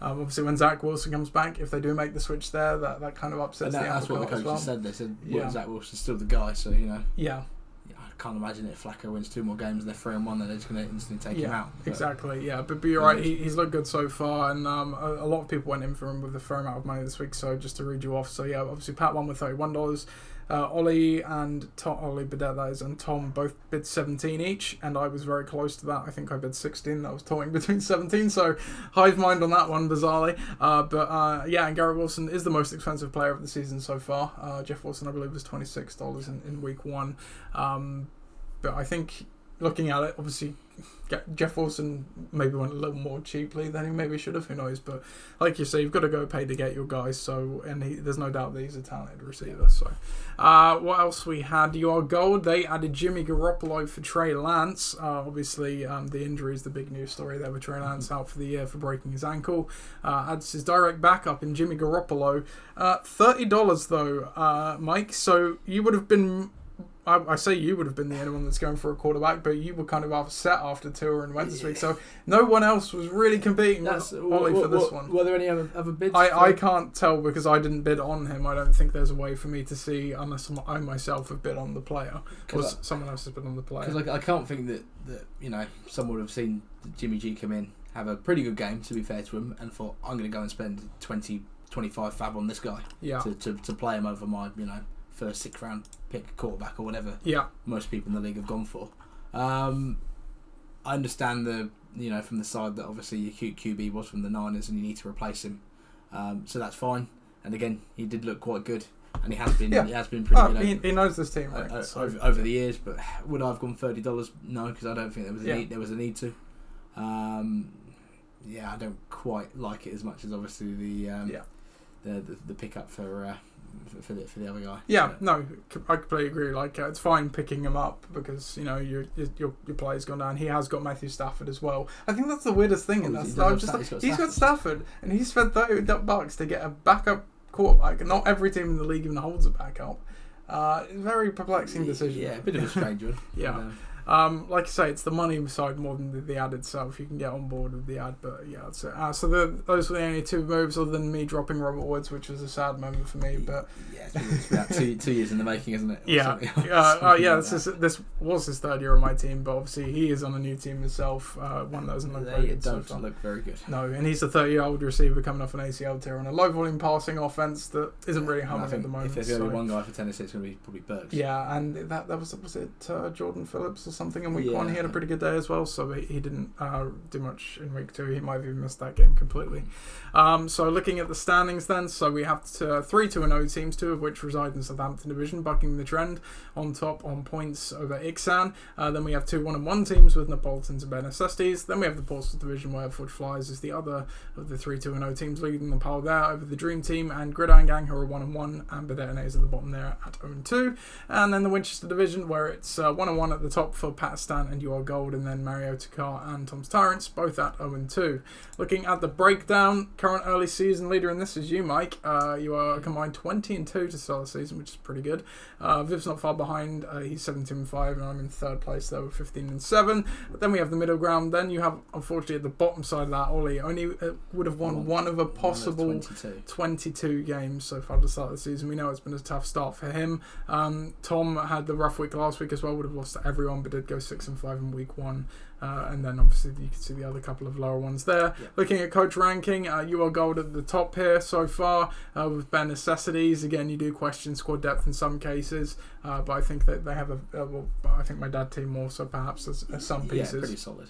Obviously when Zach Wilson comes back, if they do make the switch there, that kind of upsets the apple cart as well. That's what the coaches said. They said, Zach Wilson's still the guy, so I can't imagine if Flacco wins 2 more games and they're 3-1, then they're just going to instantly take him out. Exactly, but you're right, he's looked good so far, and a lot of people went in for him with a fair amount of money this week, so just to read you off, obviously Pat won with $31, Ollie Burdett, that is, and Tom both bid 17 each, and I was very close to that. I think I bid 16. I was toying between 17, so hive mind on that one, bizarrely. And Garrett Wilson is the most expensive player of the season so far. Jeff Wilson, I believe, was $26 in week 1. But I think, looking at it, obviously, Jeff Wilson maybe went a little more cheaply than he maybe should have, who knows, but like you say, you've got to go pay to get your guys, there's no doubt that he's a talented receiver. So what else we had? Your gold, they added Jimmy Garoppolo for Trey Lance. Obviously the injury is the big news story there with Trey Lance out for the year for breaking his ankle. Adds his direct backup in Jimmy Garoppolo. $30 though, Mike, so you would have been I say you would have been the only one that's going for a quarterback, but you were kind of upset after Tua and went this week, so no one else was really competing with Ollie for this one. Were there any other bids? I can't tell because I didn't bid on him. I don't think there's a way for me to see unless I myself have bid on the player or someone else has bid on the player. Because I can't think that someone would have seen Jimmy G come in, have a pretty good game, to be fair to him, and thought, I'm going to go and spend 20-25 fab on this guy to play him over my first 6th round pick quarterback or whatever most people in the league have gone for. I understand from the side that obviously your QB was from the Niners and you need to replace him, so that's fine. And again, he did look quite good, and he has been pretty good. He knows this team right, over the years. But would I have gone $30? No, because I don't think there was a need to. I don't quite like it as much as obviously the pickup for the other guy. No, I completely agree. Like it's fine picking him up because your player's gone down. He has got Matthew Stafford as well. I think that's the weirdest thing in that. He's got Stafford, and he spent $30 to get a backup quarterback. Not every team in the league even holds a backup. Very perplexing decision. Yeah, a bit of a strange one. Like I say, it's the money side more than the ad itself. You can get on board with the ad, but that's it. So those were the only 2 moves, other than me dropping Robert Woods, which was a sad moment for me. But it's about 2 years in the making, isn't it? This was his 3rd year on my team, but obviously he is on a new team himself. One that doesn't look very good. Don't look very good. No, and he's a 30-year-old receiver coming off an ACL tear on a low volume passing offense that isn't really humming at the moment. If there's only one guy for Tennessee, it's going to be probably Burks. Yeah, and that was it Jordan Phillips or something in week 1. He had a pretty good day as well, so he didn't do much in week 2. He might have even missed that game completely. So looking at the standings then, so we have 3 2-0 teams, 2 of which reside in Southampton division, bucking the trend on top on points over Ixan. Then we have 2 1-1 teams with Neapolitans and Benecestes. Then we have the Portsmouth division where Fudge Flyers is the other of the 3 2-0 teams, leading the pile there over the Dream Team and Gridiron Gang, who are 1-1, and Bedetines at the bottom there at 0-2. And then the Winchester division where it's 1-1 at the top for Pakistan and You Are Gold, and then Mario Takar and Tom's Tyrants, both at 0-2. Looking at the breakdown, current early season leader in this is you, Mike. You are combined 20-2 to start the season, which is pretty good. Viv's not far behind. He's 17-5, and I'm in 3rd place there with 15-7. But then we have the middle ground. Then you have, unfortunately, at the bottom side of that, Ollie only would have won one of a possible 22 games so far to start the season. We know it's been a tough start for him. Tom had the rough week last week as well, would have lost to everyone, but did go 6-5 in week 1. And then obviously you can see the other couple of lower ones there. Looking at coach ranking, You Are Gold at the top here so far with bare necessities. Again, you do question squad depth in some cases, but I think that they have I think my dad team more so perhaps as some pieces. Yeah, pretty solid.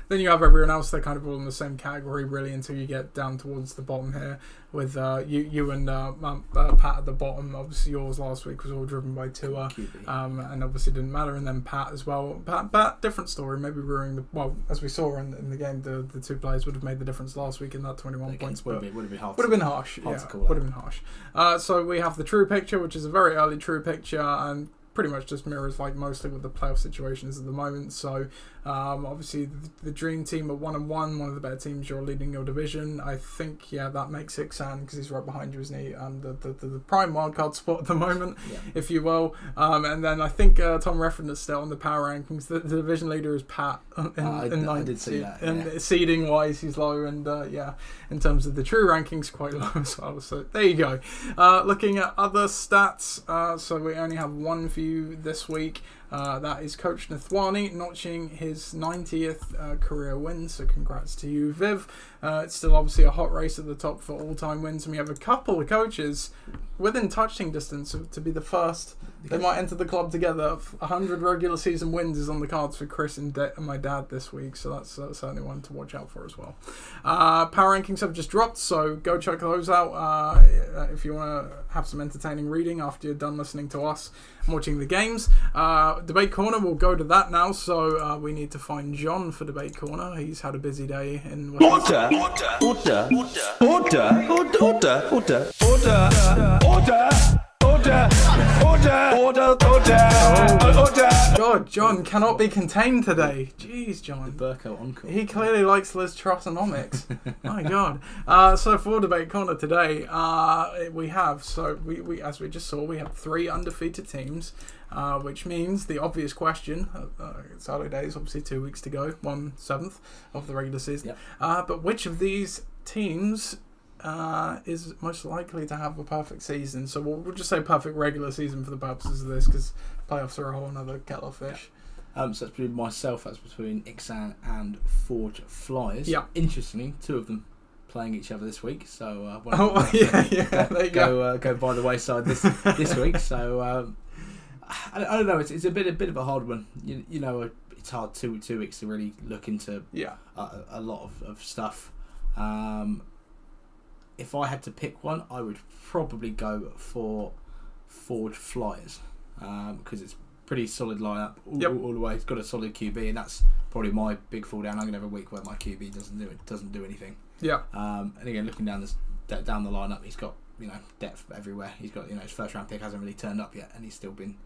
Then you have everyone else. They're kind of all in the same category really until you get down towards the bottom here with you and Pat at the bottom. Obviously yours last week was all driven by Tua, and obviously didn't matter. And then Pat as well. Pat different story. Maybe ruining as we saw in the game, the 2 players would have made the difference last week in that 21 points. Would have been harsh. Would have been harsh. Would have been harsh. So we have the true picture, which is a very early true picture, and pretty much just mirrors like mostly what the playoff situation is at the moment. So obviously the Dream Team are 1-1, one of the better teams. You're leading your division. I think that makes Ixan, because he's right behind you, isn't he? The prime wildcard spot at the moment, if you will. And then I think Tom referenced still on the power rankings. The division leader is Pat I did see that. And seeding wise, he's low, and in terms of the true rankings, quite low as well. So there you go. Looking at other stats, so we only have one for you this week. That is Coach Nathwani notching his 90th career win, so congrats to you, Viv. It's still obviously a hot race at the top for all-time wins, and we have a couple of coaches within touching distance to be the first. They might enter the club together. 100 regular season wins is on the cards for Chris and my dad this week, so that's certainly one to watch out for as well. Power rankings have just dropped, so go check those out if you want to have some entertaining reading after you're done listening to us and watching the games. Debate Corner, we'll go to that now, so we need to find John for Debate Corner. He's had a busy day in Order! Order! God, John cannot be contained today. Jeez, John. Burko encore. He clearly likes Liz Trussonomics. My God. So for Debate Corner today, we have, we as we just saw, we have 3 undefeated teams, which means the obvious question, it's early days, obviously 2 weeks to go, 1/7 of the regular season. Yep. But which of these teams is most likely to have a perfect season? So we'll just say perfect regular season for the purposes of this, because playoffs are a whole another kettle of fish. So that's between myself, that's between Ixan and Forge Flyers. Yeah. Interestingly, 2 of them playing each other this week. So there you go by the wayside this week. So I don't know. It's a bit of a hard one. You know, it's hard 2 weeks to really look into a lot of stuff. If I had to pick one, I would probably go for Forge Flyers, because it's pretty solid lineup all the way. It's got a solid QB, and that's probably my big fall down. I'm gonna have a week where my QB doesn't do anything. Yeah. And again, looking down the lineup, he's got depth everywhere. He's got his first round pick hasn't really turned up yet, and he's still been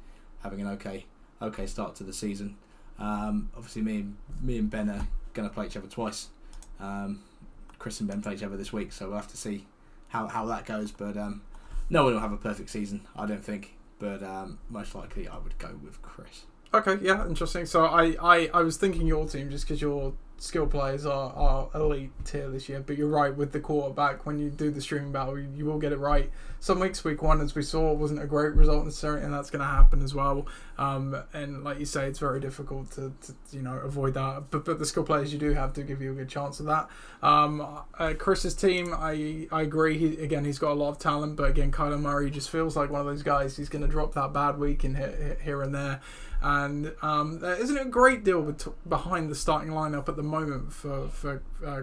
having an okay start to the season. Obviously, me and Ben are gonna play each other twice. Chris and Ben play each other this week, so we'll have to see how that goes. But no one will have a perfect season, I don't think. But most likely, I would go with Chris. Okay, yeah, interesting. So I was thinking your team just because your skill players are elite tier this year, but you're right with the quarterback. When you do the streaming battle, you will get it right. Some weeks, week 1, as we saw, wasn't a great result necessarily, and that's going to happen as well. And like you say, it's very difficult to avoid that. But the skill players you do have to give you a good chance of that. Chris's team, I agree. He's got a lot of talent, but again, Kyler Murray just feels like one of those guys. He's going to drop that bad week in here and there. And there isn't a great deal behind the starting lineup at the moment for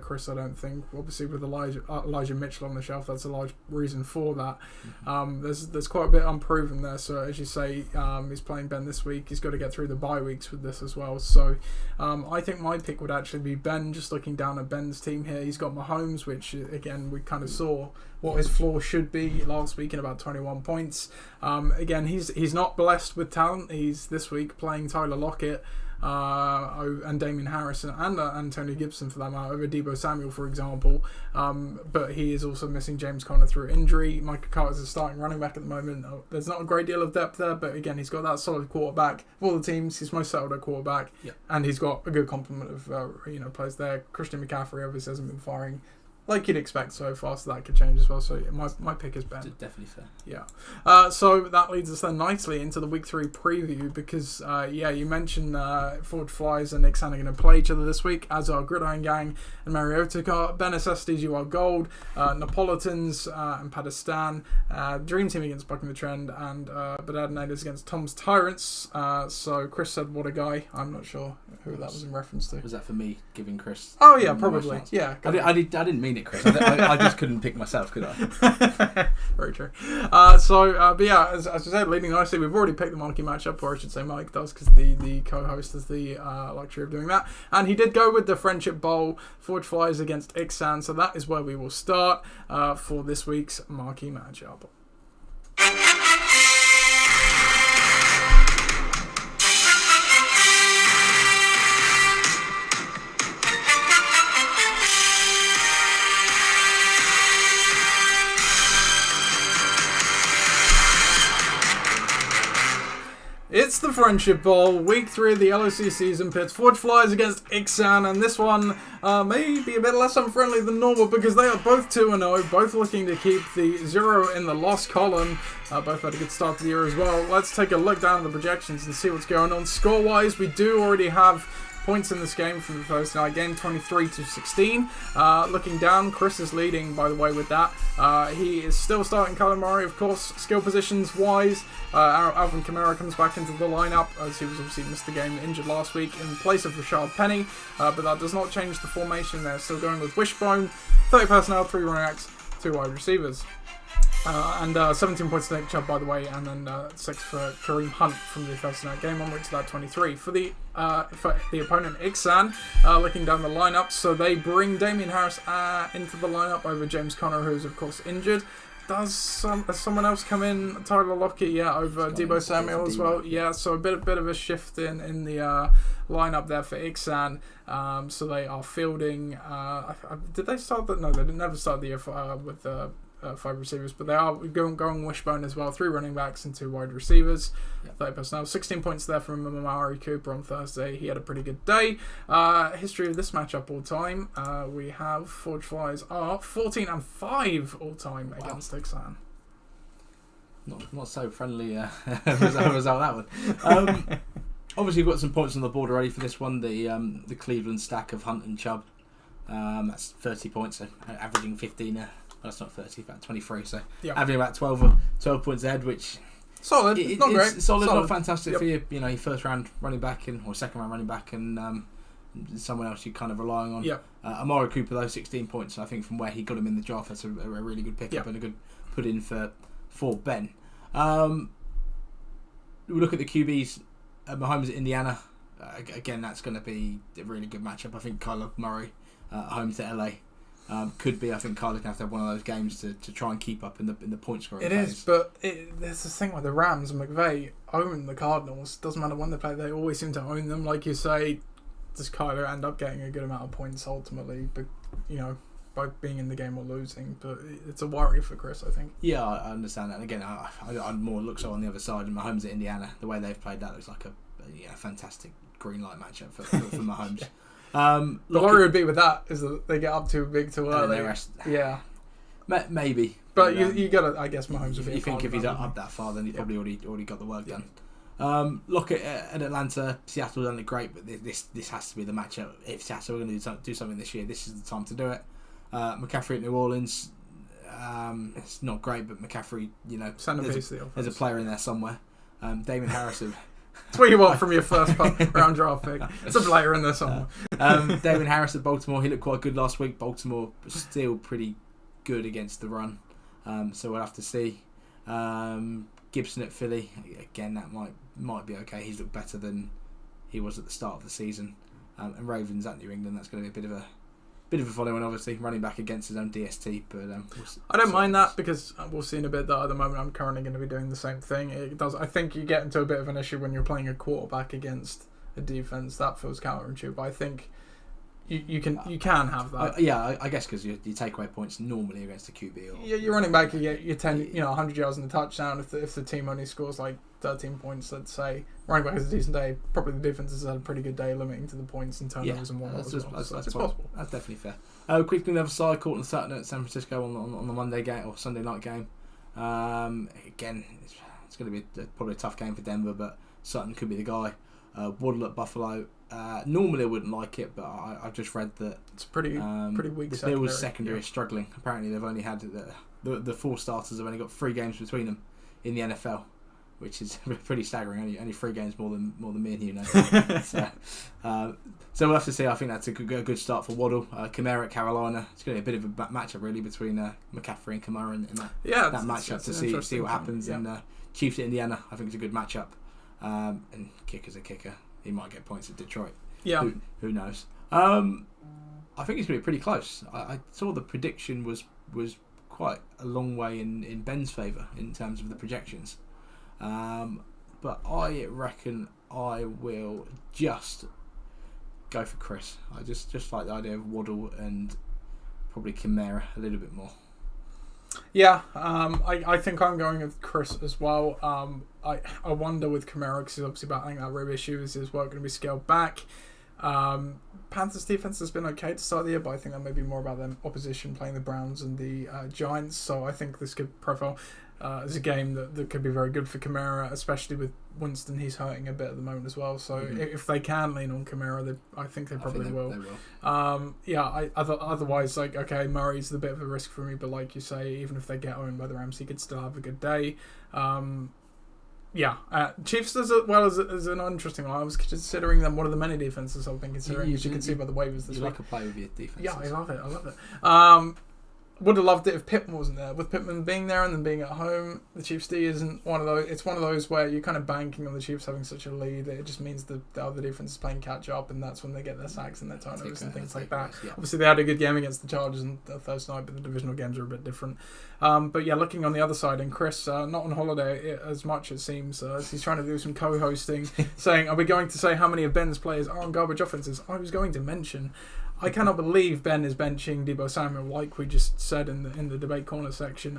Chris, I don't think. Obviously, with Elijah Mitchell on the shelf, that's a large reason for that. There's quite a bit unproven there. So as you say, he's playing Ben this week. He's got to get through the bye weeks with this as well. So I think my pick would actually be Ben. Just looking down at Ben's team here, he's got Mahomes, which again we kind of saw what his floor should be last week in about 21 points. Again, he's not blessed with talent. He's this week playing Tyler Lockett and Damian Harrison and Antonio Gibson for that matter over Deebo Samuel, for example. But he is also missing James Conner through injury. Micah Carter's a starting running back at the moment. There's not a great deal of depth there, but again, he's got that solid quarterback. Of all the teams, he's most settled at quarterback, and he's got a good complement of players there. Christian McCaffrey obviously hasn't been firing like you'd expect so far, so that could change as well. So my pick is Ben. Definitely fair. Yeah. So that leads us then nicely into the Week 3 preview, because you mentioned Forge Flyers and Nick Sand are going to play each other this week, as are Gridiron Gang and Mariota. Ben Necessities, You Are Gold, Napolitans and Padistan, Dream Team against Bucking the Trend, and Badadinators against Tom's Tyrants. So Chris said, "What a guy." I'm not sure who that was in reference to. Was that for me giving Chris? Oh yeah, probably. Yeah. I didn't mean it, Chris. I just couldn't pick myself, could I? Very true. But yeah, as I said, leading nicely, we've already picked the marquee matchup, or I should say Mike does, because the co-host has the luxury of doing that. And he did go with the Friendship Bowl, Forge Flyers against Ixan, so that is where we will start for this week's marquee matchup. It's the Friendship Bowl, Week 3 of the LOC season pits Forge Flyers against Ixan, and this one may be a bit less unfriendly than normal because they are both 2-0, both looking to keep the 0 in the loss column. Both had a good start to the year as well. Let's take a look down at the projections and see what's going on. Score-wise, we do already have points in this game from the first night game, 23-16. Looking down, Chris is leading, by the way, with that. He is still starting Kyler Murray, of course. Skill positions wise, Alvin Kamara comes back into the lineup, as he was obviously missed the game, injured last week, in place of Rashard Penny. But that does not change the formation. They're still going with Wishbone, 30 personnel, 3 running backs, 2 wide receivers. And 17 points to Nick Chubb, by the way, and then 6 for Kareem Hunt from the first night game onwards to that 23. For the opponent, Ixan, looking down the lineup, so they bring Damian Harris into the lineup over James Conner, who's of course injured. Has someone else come in, Tyler Lockett, over Debo Samuel as well? Yeah, so a bit of a shift in the lineup there for Ixan. So they are fielding. Did they start that? No, they didn't never start the year with 5 receivers, but they are going wishbone as well. 3 running backs and 2 wide receivers. 30 personnel. 16 points there from Amari Cooper on Thursday. He had a pretty good day. History of this matchup all time. We have Forge Flies are 14-5 all time against Ixan. Not so friendly result that one. Obviously, we've got some points on the board already for this one. The Cleveland stack of Hunt and Chubb. That's 30 points, so averaging 15. That's not 30, about 23. So averaging about 12 points ahead, which solid. Not great. It's solid, not fantastic for your first round running back or second round running back, and someone else you're kind of relying on. Amari Cooper though, 16 points. I think from where he got him in the draft, that's a really good pickup and a good put in for Ben. We look at the QBs. Mahomes at Indiana. Again, that's going to be a really good matchup. I think Kyler Murray home to LA. Could be. I think Kyler's going to have one of those games to try and keep up in the point scoring phase. It is, but there's this thing with the Rams and McVay own the Cardinals. Doesn't matter when they play, they always seem to own them. Like you say, does Kyler end up getting a good amount of points ultimately? But by being in the game or losing, but it's a worry for Chris, I think. Yeah, I understand that. And again, I'd more look so on the other side. And Mahomes at Indiana, the way they've played, that looks like a fantastic green light matchup for Mahomes. The worry would be with that is that they get up too big too early. Maybe. But you got to, I guess Mahomes would be. You think if he's up that far, then he's probably already got the work done. Look at Atlanta. Seattle done it great, but this has to be the matchup. If Seattle are going to do something this year, this is the time to do it. McCaffrey at New Orleans, it's not great, but McCaffrey, there's a player in there somewhere. Damon Harris. That's what you want from your first round draft pick. It's a player in there somewhere. Damon Harris at Baltimore, he looked quite good last week. Baltimore still pretty good against the run, so we'll have to see. Gibson at Philly, again, that might be okay. He's looked better than he was at the start of the season. And Ravens at New England, that's going to be a bit of a funny one, obviously, running back against his own DST. But I don't mind that because we'll see in a bit that at the moment I'm currently going to be doing the same thing. It does. I think you get into a bit of an issue when you're playing a quarterback against a defense. That feels counterintuitive. But I think you can have that. I guess because you take away points normally against a QB. You're running back. You get your 100 yards and a touchdown. If the team only scores like 13 points, let's say, running back has a decent day. Probably the defense has had a pretty good day, limiting to the points and turnovers and whatnot. That's possible. That's definitely fair. Quickly on the other side, Cortland Sutton at San Francisco on the Monday game or Sunday night game. Again, it's going to be probably a tough game for Denver, but Sutton could be the guy. Waddle at Buffalo. Normally I wouldn't like it, but I've just read that it's pretty weak. The Bills secondary is struggling. Apparently they've only had the 4 starters have only got 3 games between them in the NFL, which is pretty staggering. Only 3 games more than me and you know. So we'll have to see. I think that's a good start for Waddle. Kamara at Carolina. It's going to be a bit of a matchup really between McCaffrey and Kamara in that matchup to see what happens. Yeah. And Chiefs at Indiana, I think it's a good matchup. And kicker's a kicker. He might get points at Detroit. Yeah. Who knows? I think it's going to be pretty close. I saw the prediction was quite a long way in Ben's favour in terms of the projections. But I reckon I will just go for Chris. I just like the idea of Waddle and probably Kamara a little bit more. Yeah, I think I'm going with Chris as well. I wonder with Kamara because he's obviously battling that rib issue. Is his work going to be scaled back? Panthers defense has been okay to start the year, but I think that may be more about them opposition playing the Browns and the Giants. So I think this could profile as a game that could be very good for Kamara, especially with Winston. He's hurting a bit at the moment as well. So if they can lean on Kamara, I think they probably will. They will. Otherwise, like, okay, Murray's a bit of a risk for me, but like you say, even if they get owned by the Rams, he could still have a good day. Chiefs as well as an interesting one. I was considering them one of the many defenses I've been considering, as you can see by the waivers this week. You like a play with your defense. Yeah, I love it. would have loved it if Pittman wasn't there. With Pittman being there and then being at home, the Chiefs D isn't one of those. It's one of those where you're kind of banking on the Chiefs having such a lead. It just means the other defense is playing catch up, and that's when they get their sacks and their turnovers and things like that. Yeah. Obviously, they had a good game against the Chargers on Thursday night, but the divisional games are a bit different. But yeah, looking on the other side, and Chris, not on holiday as much it seems, as he's trying to do some co-hosting, saying, "Are we going to say how many of Ben's players are on garbage offenses?" I was going to mention. I cannot believe Ben is benching Deebo Samuel, like we just said in the debate corner section.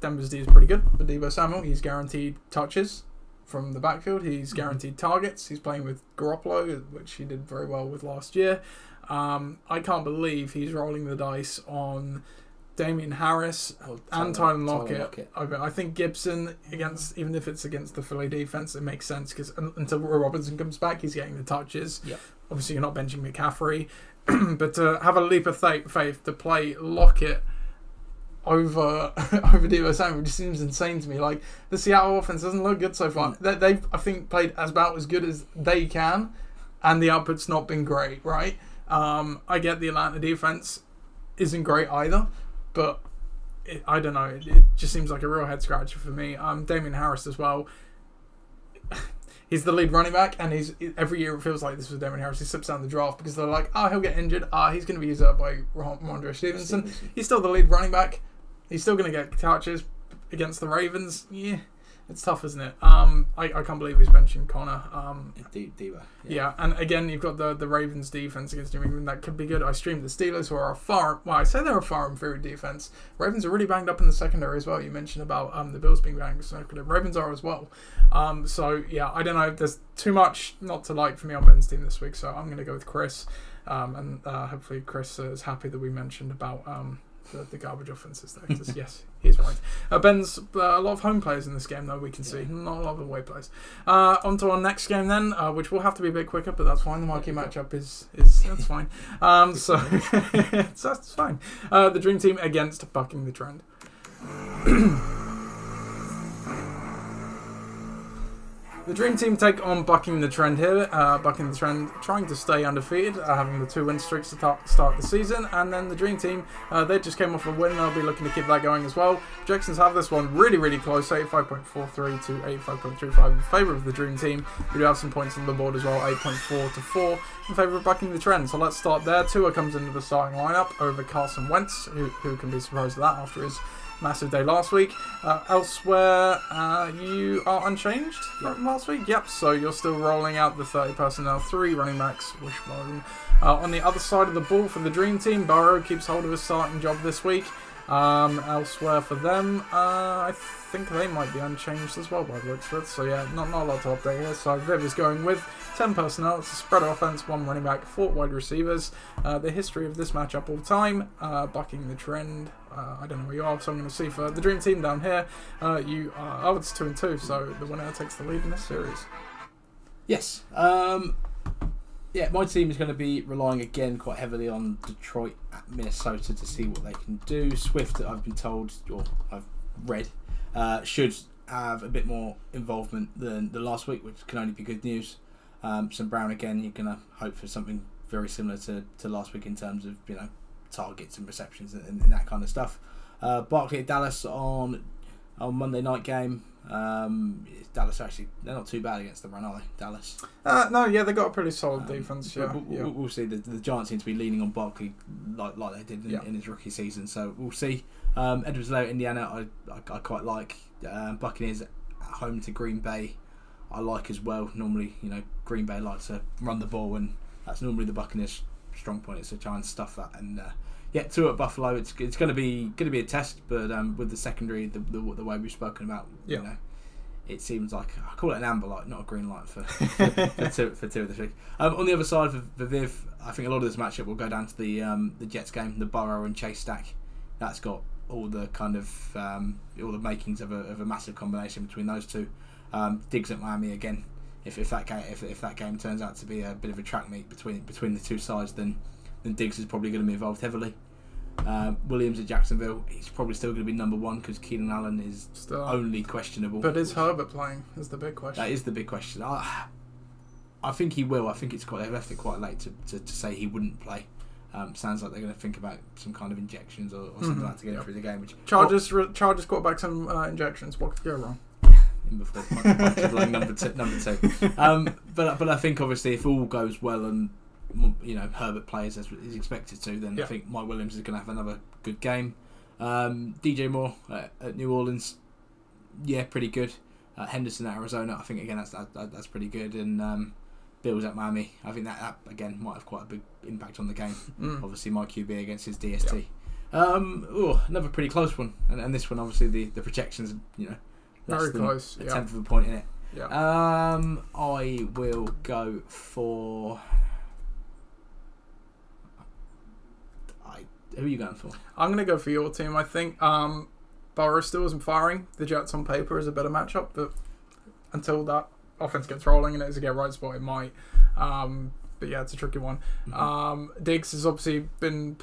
Denver's D is pretty good for Deebo Samuel. He's guaranteed touches from the backfield. He's guaranteed targets. He's playing with Garoppolo, which he did very well with last year. I can't believe he's rolling the dice on Damian Harris and Tyler Lockett. I think Gibson, even if it's against the Philly defense, it makes sense because until Robinson comes back, he's getting the touches. Yep. Obviously, you're not benching McCaffrey, but to have a leap of faith to play Lockett over Deebo Samuel just seems insane to me. Like, the Seattle offense doesn't look good so far. They've, I think, played about as good as they can, and the output's not been great, right? I get the Atlanta defense isn't great either, but I don't know. It just seems like a real head scratcher for me. Damian Harris as well. He's the lead running back, and every year it feels like this was Damian Harris. He slips down the draft because they're like, he'll get injured. He's going to be used up by Ramondre Stevenson. He's still the lead running back. He's still going to get touches against the Ravens. Yeah, it's tough, isn't it? I can't believe he's benching Connor. Deebo. Yeah, and again, you've got the Ravens defense against New England. That could be good. I streamed the Steelers, who are I say they're a far inferior defense. Ravens are really banged up in the secondary as well. You mentioned about the Bills being banged up in the secondary. Ravens are as well. So, yeah, I don't know. There's too much not to like for me on Ben's team this week, so I'm going to go with Chris. And hopefully Chris is happy that we mentioned about the garbage offenses there. Yes, he's right. Ben's a lot of home players in this game, though, we can see. Not a lot of away players. On to our next game then, which will have to be a bit quicker, but that's fine. The marquee matchup is that's fine. So that's fine. The Dream Team against Bucking the Trend. The Dream Team take on Bucking the Trend here. Bucking the Trend trying to stay undefeated, having the 2 win streaks to start the season. And then the Dream Team, they just came off a win. They'll be looking to keep that going as well. Projections have this one really, really close, 85.43 to 85.35 in favour of the Dream Team. We do have some points on the board as well, 8.4 to 4 in favour of Bucking the Trend. So let's start there. Tua comes into the starting lineup over Carson Wentz, who can be surprised at that after his massive day last week. Elsewhere, you are unchanged from last week. Yep, so you're still rolling out the 30 personnel, 3 running backs, wishbone. On the other side of the ball for the Dream Team, Burrow keeps hold of his starting job this week. Elsewhere for them, I think they might be unchanged as well by the looks of it. So yeah, not a lot to update here. So Viv is going with 10 personnel. It's a spread offense, 1 running back, 4 wide receivers. The history of this matchup all time, Bucking the Trend. I don't know where you are, so I'm going to see for the Dream Team down here. You are, it's 2-2, so the winner takes the lead in this series. Yes. Yeah, my team is going to be relying again quite heavily on Detroit at Minnesota to see what they can do. Swift, I've been told, or I've read, should have a bit more involvement than the last week, which can only be good news. Some Brown again, you're going to hope for something very similar to last week in terms of, targets and receptions and that kind of stuff. Barkley at Dallas on Monday night game. Dallas actually, they're not too bad against the run, are they? Dallas. No, yeah, they got a pretty solid defense. Yeah, we'll see. The Giants seem to be leaning on Barkley like they did in his rookie season. So we'll see. Edwards-Helaire, Indiana, I quite like. Buccaneers at home to Green Bay, I like as well. Normally, Green Bay like to run the ball, and that's normally the Buccaneers' strong point. Is to try and stuff that. And Tua at Buffalo, it's going to be a test. But with the secondary, the way we've spoken about, it seems like I call it an amber light, not a green light for Tua this week. On the other side for Viv, I think a lot of this matchup will go down to the Jets game, the Burrow and Chase stack. That's got all the kind of all the makings of a massive combination between those two. Diggs at Miami again. If that game turns out to be a bit of a track meet between the two sides, then Diggs is probably going to be involved heavily. Williams at Jacksonville, he's probably still going to be number 1 because Keenan Allen is still only questionable. But is Herbert playing? Is the big question. That is the big question. I think he will. I think they've left it quite late to say he wouldn't play. Sounds like they're going to think about some kind of injections or something like that to get through the game. Which Chargers got back some injections. What could go wrong? in before like number two. But I think obviously if all goes well and Herbert plays as he's expected to, then I think Mike Williams is going to have another good game. DJ Moore at New Orleans, pretty good. Henderson at Arizona, I think again that's pretty good. And Bills at Miami, I think that again might have quite a big impact on the game. Obviously my QB against his DST. Another pretty close one, and this one obviously the projections, very close. A tenth of a point in it. Yeah. I will go for. Who are you going for? I'm going to go for your team. I think Burrow still isn't firing. The Jets on paper is a better matchup, but until that offense gets rolling and it is a get right spot, it might. But yeah, it's a tricky one. Diggs has obviously been...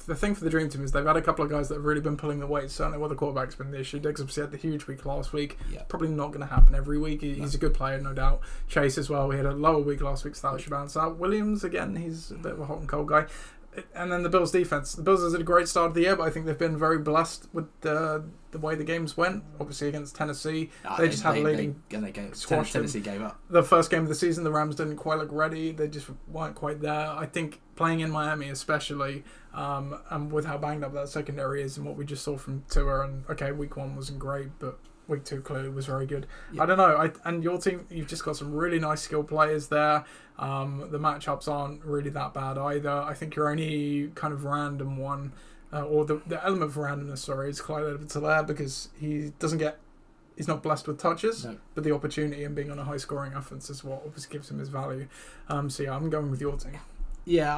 The thing for the Dream Team is they've had a couple of guys that have really been pulling the weight. Certainly while the quarterback's been the issue. Diggs obviously had the huge week last week. Probably not going to happen every week. He's a good player, no doubt. Chase as well. We had a lower week last week, so that should bounce out. Williams, again, he's a bit of a hot and cold guy. And then the Bills' defense. The Bills had a great start of the year, but I think they've been very blessed with the way the games went. Obviously against Tennessee, they just had a leading. Tennessee gave up. The first game of the season, the Rams didn't quite look ready. They just weren't quite there. I think playing in Miami, especially, and with how banged up that secondary is, and what we just saw from Tua. And okay, week 1 wasn't great, but week 2 clearly was very good. I don't know. And your team, you've just got some really nice skilled players there. The matchups aren't really that bad either. I think your only kind of random one, or the element of randomness, is Clyde Edwards-Helaire, because he's not blessed with touches, but the opportunity and being on a high scoring offense is what obviously gives him his value. So I'm going with your team. Yeah,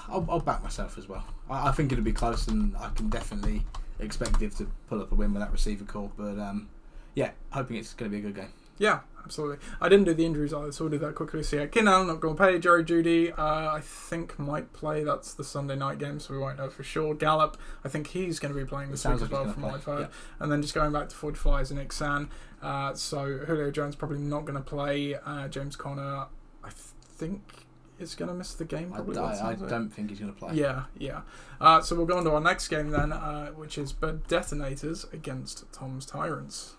I'll back myself as well. I think it'll be close, and I can definitely expect Viv to pull up a win with that receiver call. But hoping it's going to be a good game. Yeah, absolutely. I didn't do the injuries either, so we'll do that quickly. So Keenan Allen not going to play. Jerry Jeudy, I think might play. That's the Sunday night game, so we won't know for sure. Gallup, I think he's going to be playing this week as well, from what I've heard. Yeah. And then just going back to Ford Flies and Nick San. So Julio Jones probably not going to play. James Conner, I think, is going to miss the game. Probably. I don't think he's going to play. Yeah. So we'll go on to our next game then, which is Bird Detonators against Tom's Tyrants.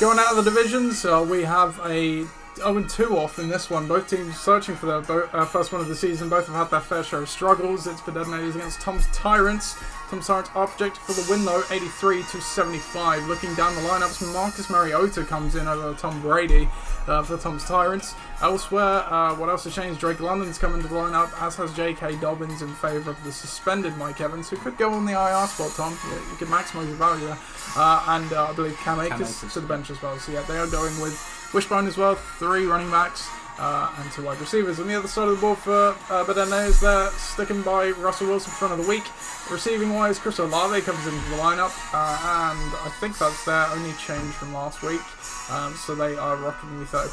Going out of the divisions, we have a 0-2 off in this one. Both teams searching for their first one of the season. Both have had their fair share of struggles. It's Bird Detonators against Tom's Tyrants. Tom's Tyrants are projected for the win though, 83-75. Looking down the lineups, Marcus Mariota comes in over Tom Brady for Tom's Tyrants. Elsewhere, what else has changed? Drake London's come into the lineup, as has J.K. Dobbins in favour of the suspended Mike Evans, who could go on the IR spot, Tom. You could maximise your value there. And I believe Cam Akers to the bench as well. So yeah, they are going with Wishbone as well, 3 running backs and 2 wide receivers. On the other side of the ball for Bird Detonators, they're sticking by Russell Wilson front of the week. Receiving wise, Chris Olave comes into the lineup, and I think that's their only change from last week. So they are rocking the 30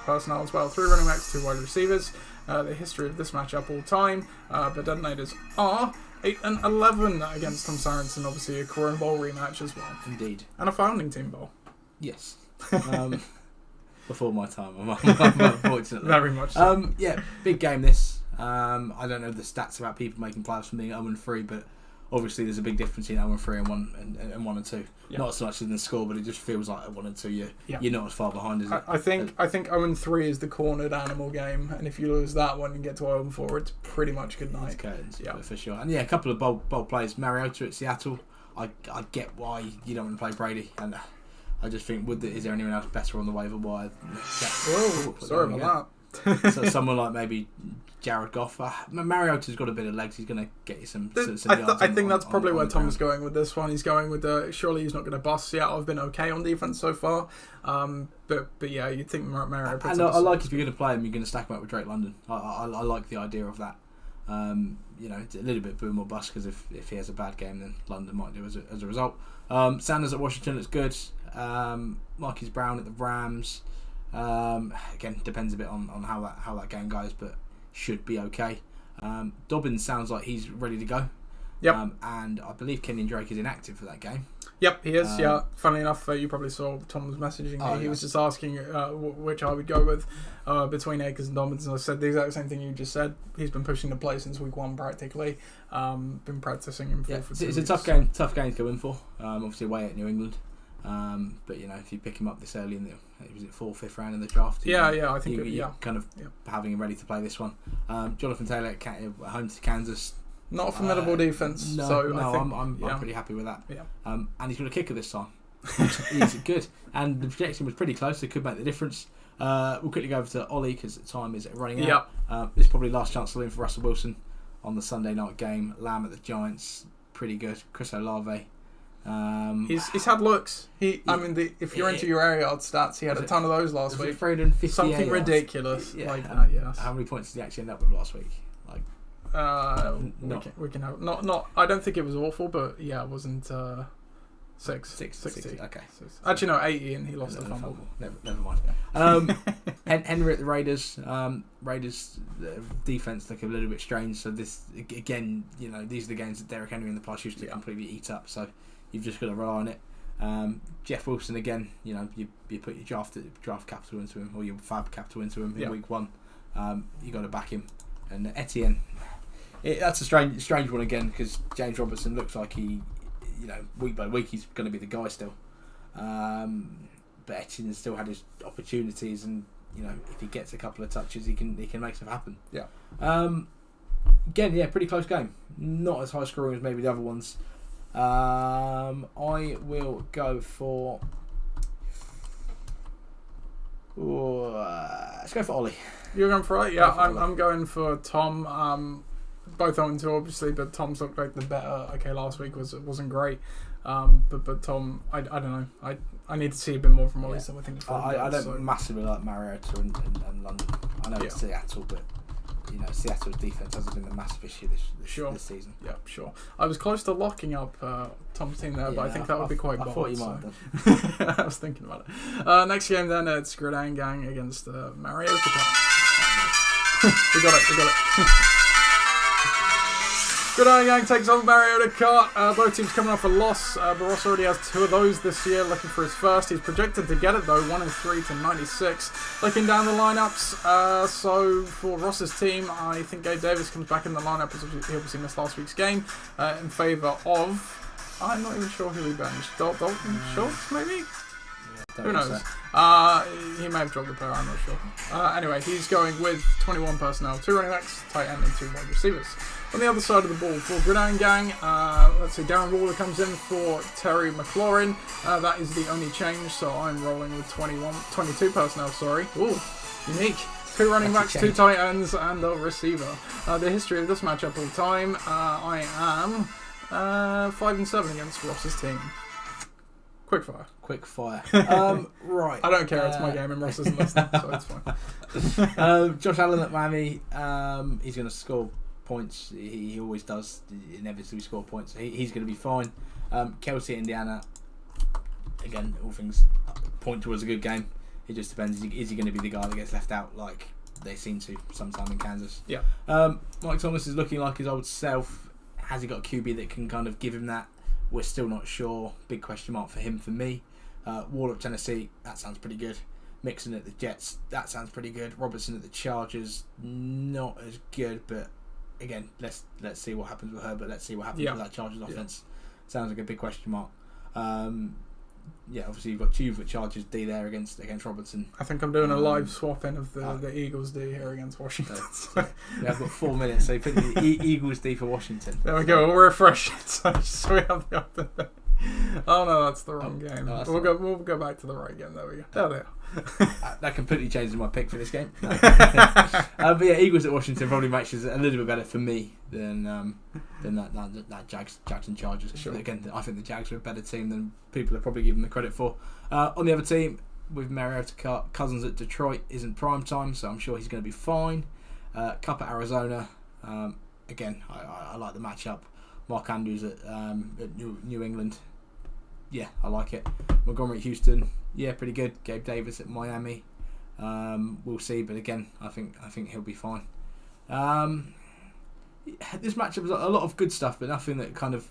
personnel as well. 3 running backs, 2 wide receivers. The history of this matchup all time, Bird Detonators are 8-11 against Tom Tyrants, and obviously a Corona Bowl rematch as well. Indeed. And a founding team bowl. Yes. Before my time, unfortunately. Very much so. Big game this. I don't know the stats about people making playoffs from being 0-3, but obviously there's a big difference between 0-3 and 1 and 2. Yeah. Not so much in the score, but it just feels like at 1 and 2 you're not as far behind, is it? I think 0-3 is the cornered animal game, and if you lose that one and get to 0-4, it's pretty much good night. It's curtains, for sure. And a couple of bold plays. Mariota at Seattle. I get why you don't want to play Brady, and I just think, is there anyone else better on the waiver wire? Sorry about that. So someone like maybe Jared Goff. Mariota's got a bit of legs. He's going to get you some yards. I think that's probably where Tom's going with this one. He's going with surely he's not going to bust. Seattle have been okay on defense so far. But yeah, you'd think Mariota. And I like if you're going to play him, you're going to stack him up with Drake London. I like the idea of that. It's a little bit boom or bust, because if he has a bad game, then London might do as a result. Sanders at Washington looks good. Marquise Brown at the Rams. Again, depends a bit on how that game goes, but should be okay. Dobbins sounds like he's ready to go. Yep. And I believe Kenyon Drake is inactive for that game. Yep, he is. Yeah. Funnily enough, you probably saw Tom was messaging me. He was just asking which I would go with between Akers and Dobbins, and I said the exact same thing you just said. He's been pushing the play since week 1 practically. Been practicing him for 2 it's weeks. a tough game to go in for. Obviously away at New England. But if you pick him up this early in the 4th, 5th round in the draft, I think you're kind of having him ready to play this one. Jonathan Taylor at home to Kansas. Not a formidable defense. I'm pretty happy with that. Yeah. And he's got a kicker this time. He's good, and the projection was pretty close. It could make the difference. We'll quickly go over to Ollie because the time is running out. This is probably last chance saloon for Russell Wilson on the Sunday night game. Lamb at the Giants, pretty good. Chris Olave. He's had looks. If you're into your air yard stats, he had a ton of those last week. 358 Something ridiculous like that. that. Yes. How many points did he actually end up with last week? We can have not. I don't think it was awful, but yeah, it wasn't 60. Okay. Actually, no, 80, and he lost the fumble. Never mind. Henry at the Raiders. Raiders defense look a little bit strange. So this again, these are the games that Derrick Henry in the past used to completely eat up. So you've just got to rely on it. Jeff Wilson again. You put your draft capital into him or your fab capital into him in week 1. You got to back him. And Etienne. That's a strange one again because James Robertson looks like he, week by week he's going to be the guy still. But Etienne still had his opportunities, and if he gets a couple of touches, he can make stuff happen. Yeah. Again, pretty close game. Not as high scoring as maybe the other ones. I will go for. Let's go for Ollie. You're going for it? Yeah, I'm going for Tom. Both 0-2 obviously, but Tom's looked like the better. Okay, last week wasn't great, but Tom, I don't know. I need to see a bit more from Ollie. So I think I don't massively like Mariota and London. I know it's Seattle, but Seattle's defense hasn't been the massive issue this season. Yeah, sure. I was close to locking up Tom's team there, but I think that would be quite bold. I thought you might have done. I was thinking about it. Next game then, it's Gridiron Gang against Mariota. We got it. Gridiron Gang takes on Mariota Kart. Both teams coming off a loss, but Ross already has 2 of those this year, looking for his first. He's projected to get it though, 1-3 to 96. Looking down the lineups, so for Ross's team, I think Gabe Davis comes back in the lineup as he obviously missed last week's game, in favour of, I'm not even sure who he benched. Dalton Schultz maybe? Who knows? He may have dropped the player, I'm not sure. Anyway, he's going with 21 personnel, 2 running backs, tight end and 2 wide receivers. On the other side of the ball for Gridiron Gang, let's see, Darren Waller comes in for Terry McLaurin. That is the only change, so I'm rolling with 22 personnel, Ooh, unique. 2 running backs, 2 tight ends, and a receiver. The history of this matchup all time, I am 5-7 against Ross's team. Quick fire. Right. I don't care, it's my game and Ross isn't listening, so it's fine. Josh Allen at Miami, he's going to score points. He always does. Inevitably score points. He's going to be fine. Kelsey at Indiana, again, all things point towards a good game. It just depends. Is he going to be the guy that gets left out like they seem to sometime in Kansas? Yeah. Mike Thomas is looking like his old self. Has he got a QB that can kind of give him that? We're still not sure. Big question mark for him, for me. Waller at Tennessee, that sounds pretty good. Mixon at the Jets, that sounds pretty good. Robertson at the Chargers, not as good, but again, let's see what happens with her. But let's see what happens with that Chargers offense. Sounds like a big question mark. Obviously you've got Juve at Chargers D there against Robertson. I think I'm doing a live swap-in of the Eagles D here against Washington. I've got 4 minutes, so you put the Eagles D for Washington. There we go, we'll refresh it so we have the option there. Oh no, that's the wrong game. No, we'll go back to the right game. There we go. There they are. That completely changes my pick for this game. But yeah, Eagles at Washington probably matches a little bit better for me than that Jags and Chargers. Sure. Again, I think the Jags are a better team than people are probably giving them the credit for. On the other team, with Mariota Cousins at Detroit, isn't prime time, so I'm sure he's going to be fine. Cup at Arizona. Again, I like the matchup. Mark Andrews at New England. Yeah, I like it. Montgomery at Houston. Yeah, pretty good. Gabe Davis at Miami. We'll see, but again, I think he'll be fine. this matchup was a lot of good stuff, but nothing that kind of,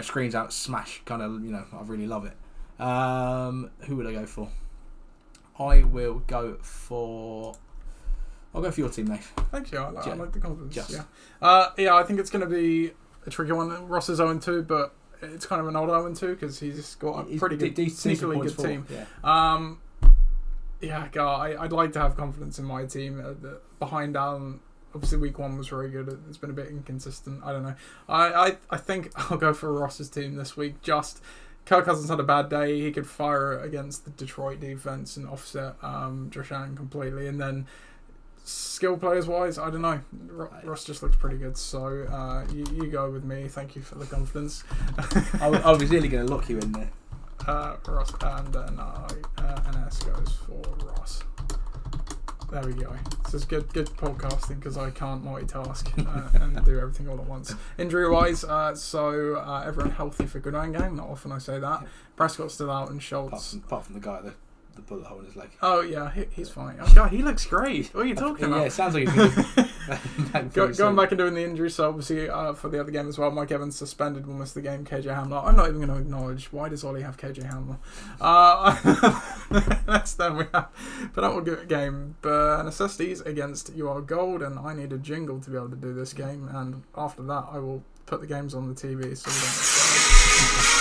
screams out smash. Kind of, I really love it. Who would I go for? I'll go for your team, Nate. Thank you. I like the confidence. Just. Yeah. I think it's going to be a tricky one. Ross is 0-2, but it's kind of an odd 0-2 because he's got a pretty good, sneakily good team. Yeah. I'd like to have confidence in my team. Behind Alan, obviously week 1 was very good. It's been a bit inconsistent. I don't know. I think I'll go for Ross's team this week. Just Kirk Cousins had a bad day. He could fire against the Detroit defense and offset Josh Allen completely. And then skill players wise, I don't know. Ross just looks pretty good. So you go with me. Thank you for the confidence. I was really going to lock you in there. Ross, and then NS goes for Ross. There we go. This is good podcasting because I can't multitask and do everything all at once. Injury-wise, everyone healthy for good game. Not often I say that. Yeah. Prescott's still out and Schultz. Apart from the guy that the bullet hole in his leg. Oh yeah, he's fine. Oh god, he looks great. What are you talking about? Yeah, it sounds like he's going back and doing the injury. So obviously for the other game as well, Mike Evans suspended, will miss the game. KJ Hamler. I'm not even going to acknowledge. Why does Ollie have KJ Hamler? Next then we have penultimate game, necessities against You Are Gold, and I need a jingle to be able to do this game. And after that, I will put the games on the TV so we don't.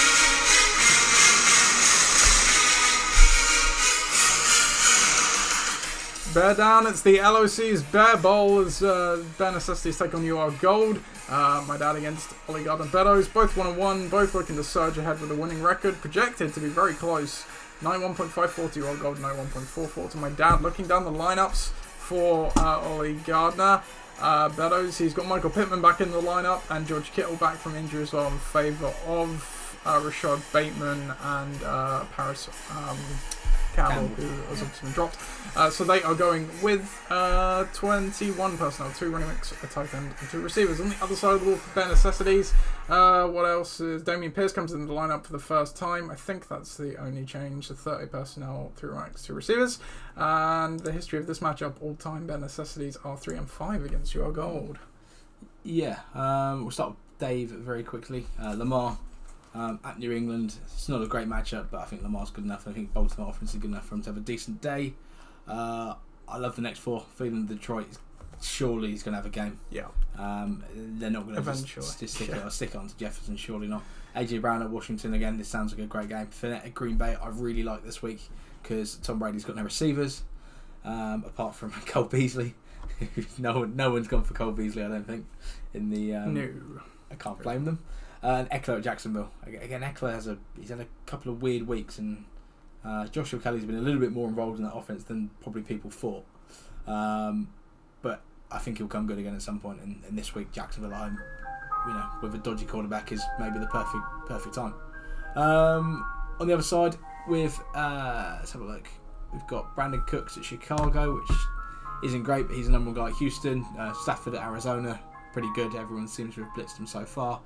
Bear down, it's the LOC's Bear Bowl as Bear Necessities take on You Are Gold. My dad against Ollie Gardner Beddoes, both 1-1, both looking to surge ahead with a winning record, projected to be very close. 91.54 to You Are Gold, 91.44 to my dad. Looking down the lineups for Ollie Gardner Beddoes, he's got Michael Pittman back in the lineup and George Kittle back from injury as well in favour of Rashad Bateman and Paris Campbell, who has obviously been dropped. So they are going with 21 personnel, 2 running backs, a tight end, and 2 receivers. On the other side of the ball for Bear Necessities, what else is Damian Pierce comes into the lineup for the first time. I think that's the only change. So 30 personnel, 3 running backs, 2 receivers. And the history of this matchup, all-time Bear Necessities are 3-5 against You Are Gold. Yeah, we'll start with Dave very quickly. Lamar. At New England, it's not a great matchup, but I think Lamar's good enough. I think Baltimore offense is good enough for him to have a decent day. I love the next 4. Feeling Detroit, surely he's going to have a game. Yeah. They're not going to just stick it onto Jefferson, surely not. AJ Brown at Washington again. This sounds like a great game. Fournette at Green Bay, I really like this week because Tom Brady's got no receivers apart from Cole Beasley. no one's gone for Cole Beasley, I don't think. In the no, I can't blame them. And Eckler at Jacksonville. Again, Eckler he's had a couple of weird weeks, and Joshua Kelly's been a little bit more involved in that offense than probably people thought. But I think he'll come good again at some point. And this week, Jacksonville at home, with a dodgy quarterback, is maybe the perfect time. On the other side, let's have a look. We've got Brandon Cooks at Chicago, which isn't great, but he's a number 1 guy at Houston. Stafford at Arizona, pretty good. Everyone seems to have blitzed him so far.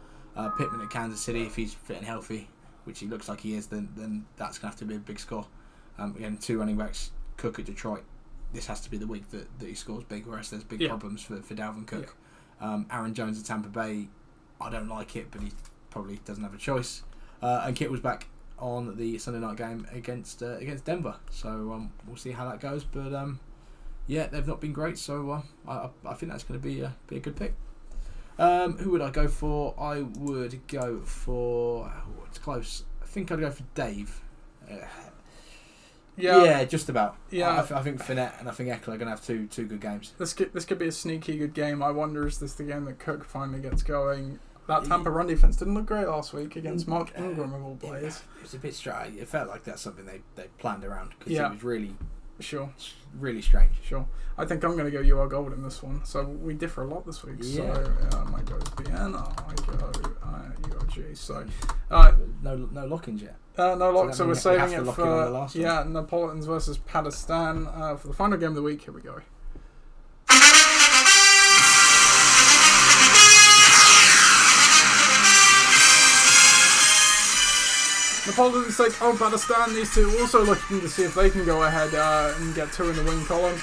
Pittman at Kansas City, if he's fit and healthy, which he looks like he is, then that's going to have to be a big score. Again, 2 running backs. Cook at Detroit. This has to be the week that he scores big, whereas there's big problems for Dalvin Cook. Yeah. Aaron Jones at Tampa Bay, I don't like it, but he probably doesn't have a choice. And Kittle's back on the Sunday night game against Denver, so we'll see how that goes. But they've not been great, so I think that's going to be a good pick. Who would I go for? I would go for... it's close. I think I'd go for Dave. Yeah, just about. Yeah, I think Fournette and I think Eckler are going to have two good games. This could be a sneaky good game. I wonder, is this the game that Cook finally gets going? That Tampa run defense didn't look great last week against Mark Ingram of all players. It was a bit strange. It felt like that's something they planned around because it was really... Sure. Really strange. Sure. I think I'm going to go You Are Gold in this one. So we differ a lot this week. Yeah. So I might go BN, I go URG. So no lock-ins yet. No lock. So we're saving it for the Napolitans versus Pakistan for the final game of the week. Here we go. Napoleon's take Uzbekistan. These two also looking to see if they can go ahead and get 2 in the win column.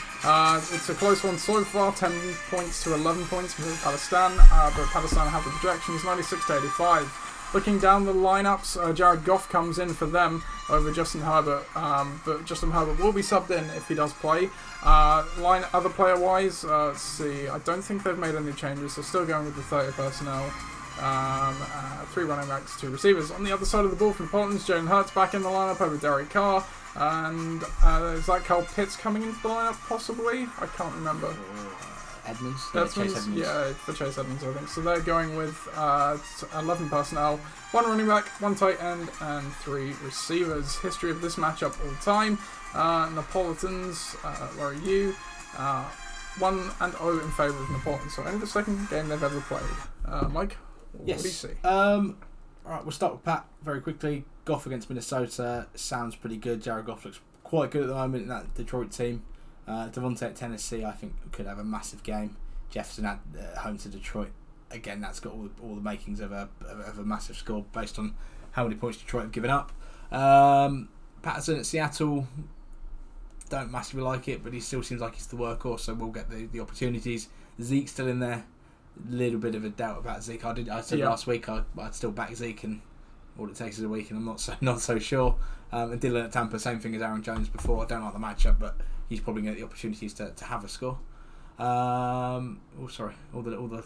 It's a close one so far, 10 points to 11 points for Pakistan, but Pakistan have the projections 96 to 85. Looking down the lineups, Jared Goff comes in for them over Justin Herbert, but Justin Herbert will be subbed in if he does play. Other player-wise, let's see, I don't think they've made any changes, so still going with the 30 personnel. 3 running backs, 2 receivers. On the other side of the ball for the Portland's, Jalen Hurts back in the lineup over Derek Carr, and is that Kyle Pitts coming into the lineup possibly? I can't remember. Edmonds? Chase Edmonds. Yeah, for Chase Edmonds, I think. So they're going with 11 personnel, 1 running back, 1 tight end, and 3 receivers. History of this matchup all time. Neapolitans, where are you? 1-0 in favour of Neapolitans. So only the second game they've ever played. Mike, what do you see? Alright, we'll start with Pat very quickly. Goff against Minnesota sounds pretty good. Jared Goff looks quite good at the moment in that Detroit team. Devontae at Tennessee, I think, could have a massive game. Jefferson at home to Detroit. Again, that's got all the makings of a massive score based on how many points Detroit have given up. Patterson at Seattle, don't massively like it, but he still seems like he's the workhorse, so we'll get the opportunities. Zeke's still in there. Little bit of a doubt about Zeke. I said last week I'd still back Zeke, and all it takes is a week, and I'm not so sure. And Dylan at Tampa, same thing as Aaron Jones before. I don't like the matchup, but he's probably going to get the opportunities to have a score. All the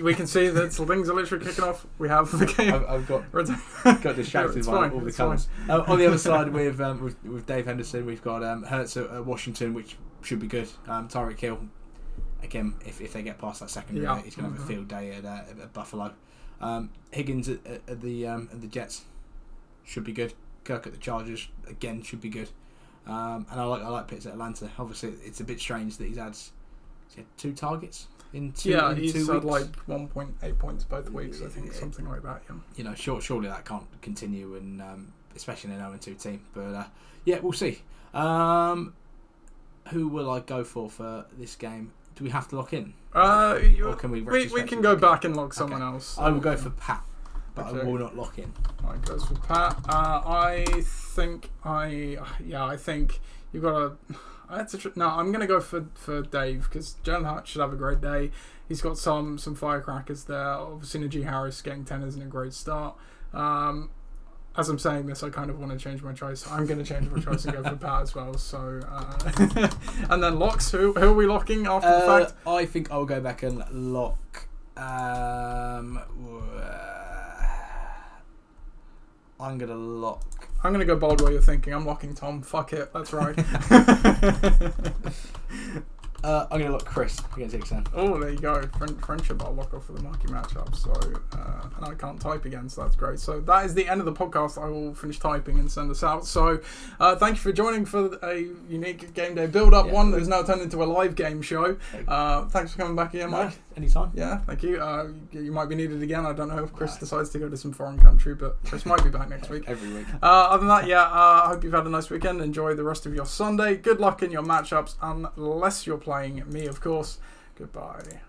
we can see that things are literally kicking off. We have the game. I've got distracted by all the colours. On the other side, with Dave Henderson, we've got Hurts at Washington, which should be good. Tyreek Hill, again, if they get past that secondary, he's going to have a field day at Buffalo. Higgins at the Jets should be good. Kirk at the Chargers, again, should be good. And I like Pitts at Atlanta. Obviously, it's a bit strange that he's had 2 targets in 2 weeks. He's had like 1.8 points both weeks, I think, something like that. Yeah. Surely that can't continue, and especially in an 0-2 team. But we'll see. Who will I go for this game? Do we have to lock in? Or can we can go back and lock someone else. I will go for Pat, but I will not lock in. Alright, goes for Pat. I think you've got to. No, I'm gonna go for Dave, because Jalen Hurts should have a great day. He's got some firecrackers there. Obviously, Najee Harris getting 10 isn't a great start. As I'm saying this, I kind of want to change my choice. I'm going to change my choice and go for Pat as well. So, and then locks. Who are we locking after the fact? I think I'll go back and lock. I'm going to lock. I'm going to go bold where you're thinking. I'm locking Tom. Fuck it. That's right. I'm going to lock Chris against Ixon. Oh, there you go. Friendship I'll lock off for the marquee matchup. So, and I can't type again, so that's great. So that is the end of the podcast. I will finish typing and send us out. So thank you for joining for a unique game day build-up one that has now turned into a live game show. Thanks for coming back again, Mike. Anytime. Yeah, thank you. You might be needed again. I don't know if Chris decides to go to some foreign country, but Chris might be back next week. Every week. Other than that, I hope you've had a nice weekend. Enjoy the rest of your Sunday. Good luck in your matchups, unless you're playing me, of course. Goodbye.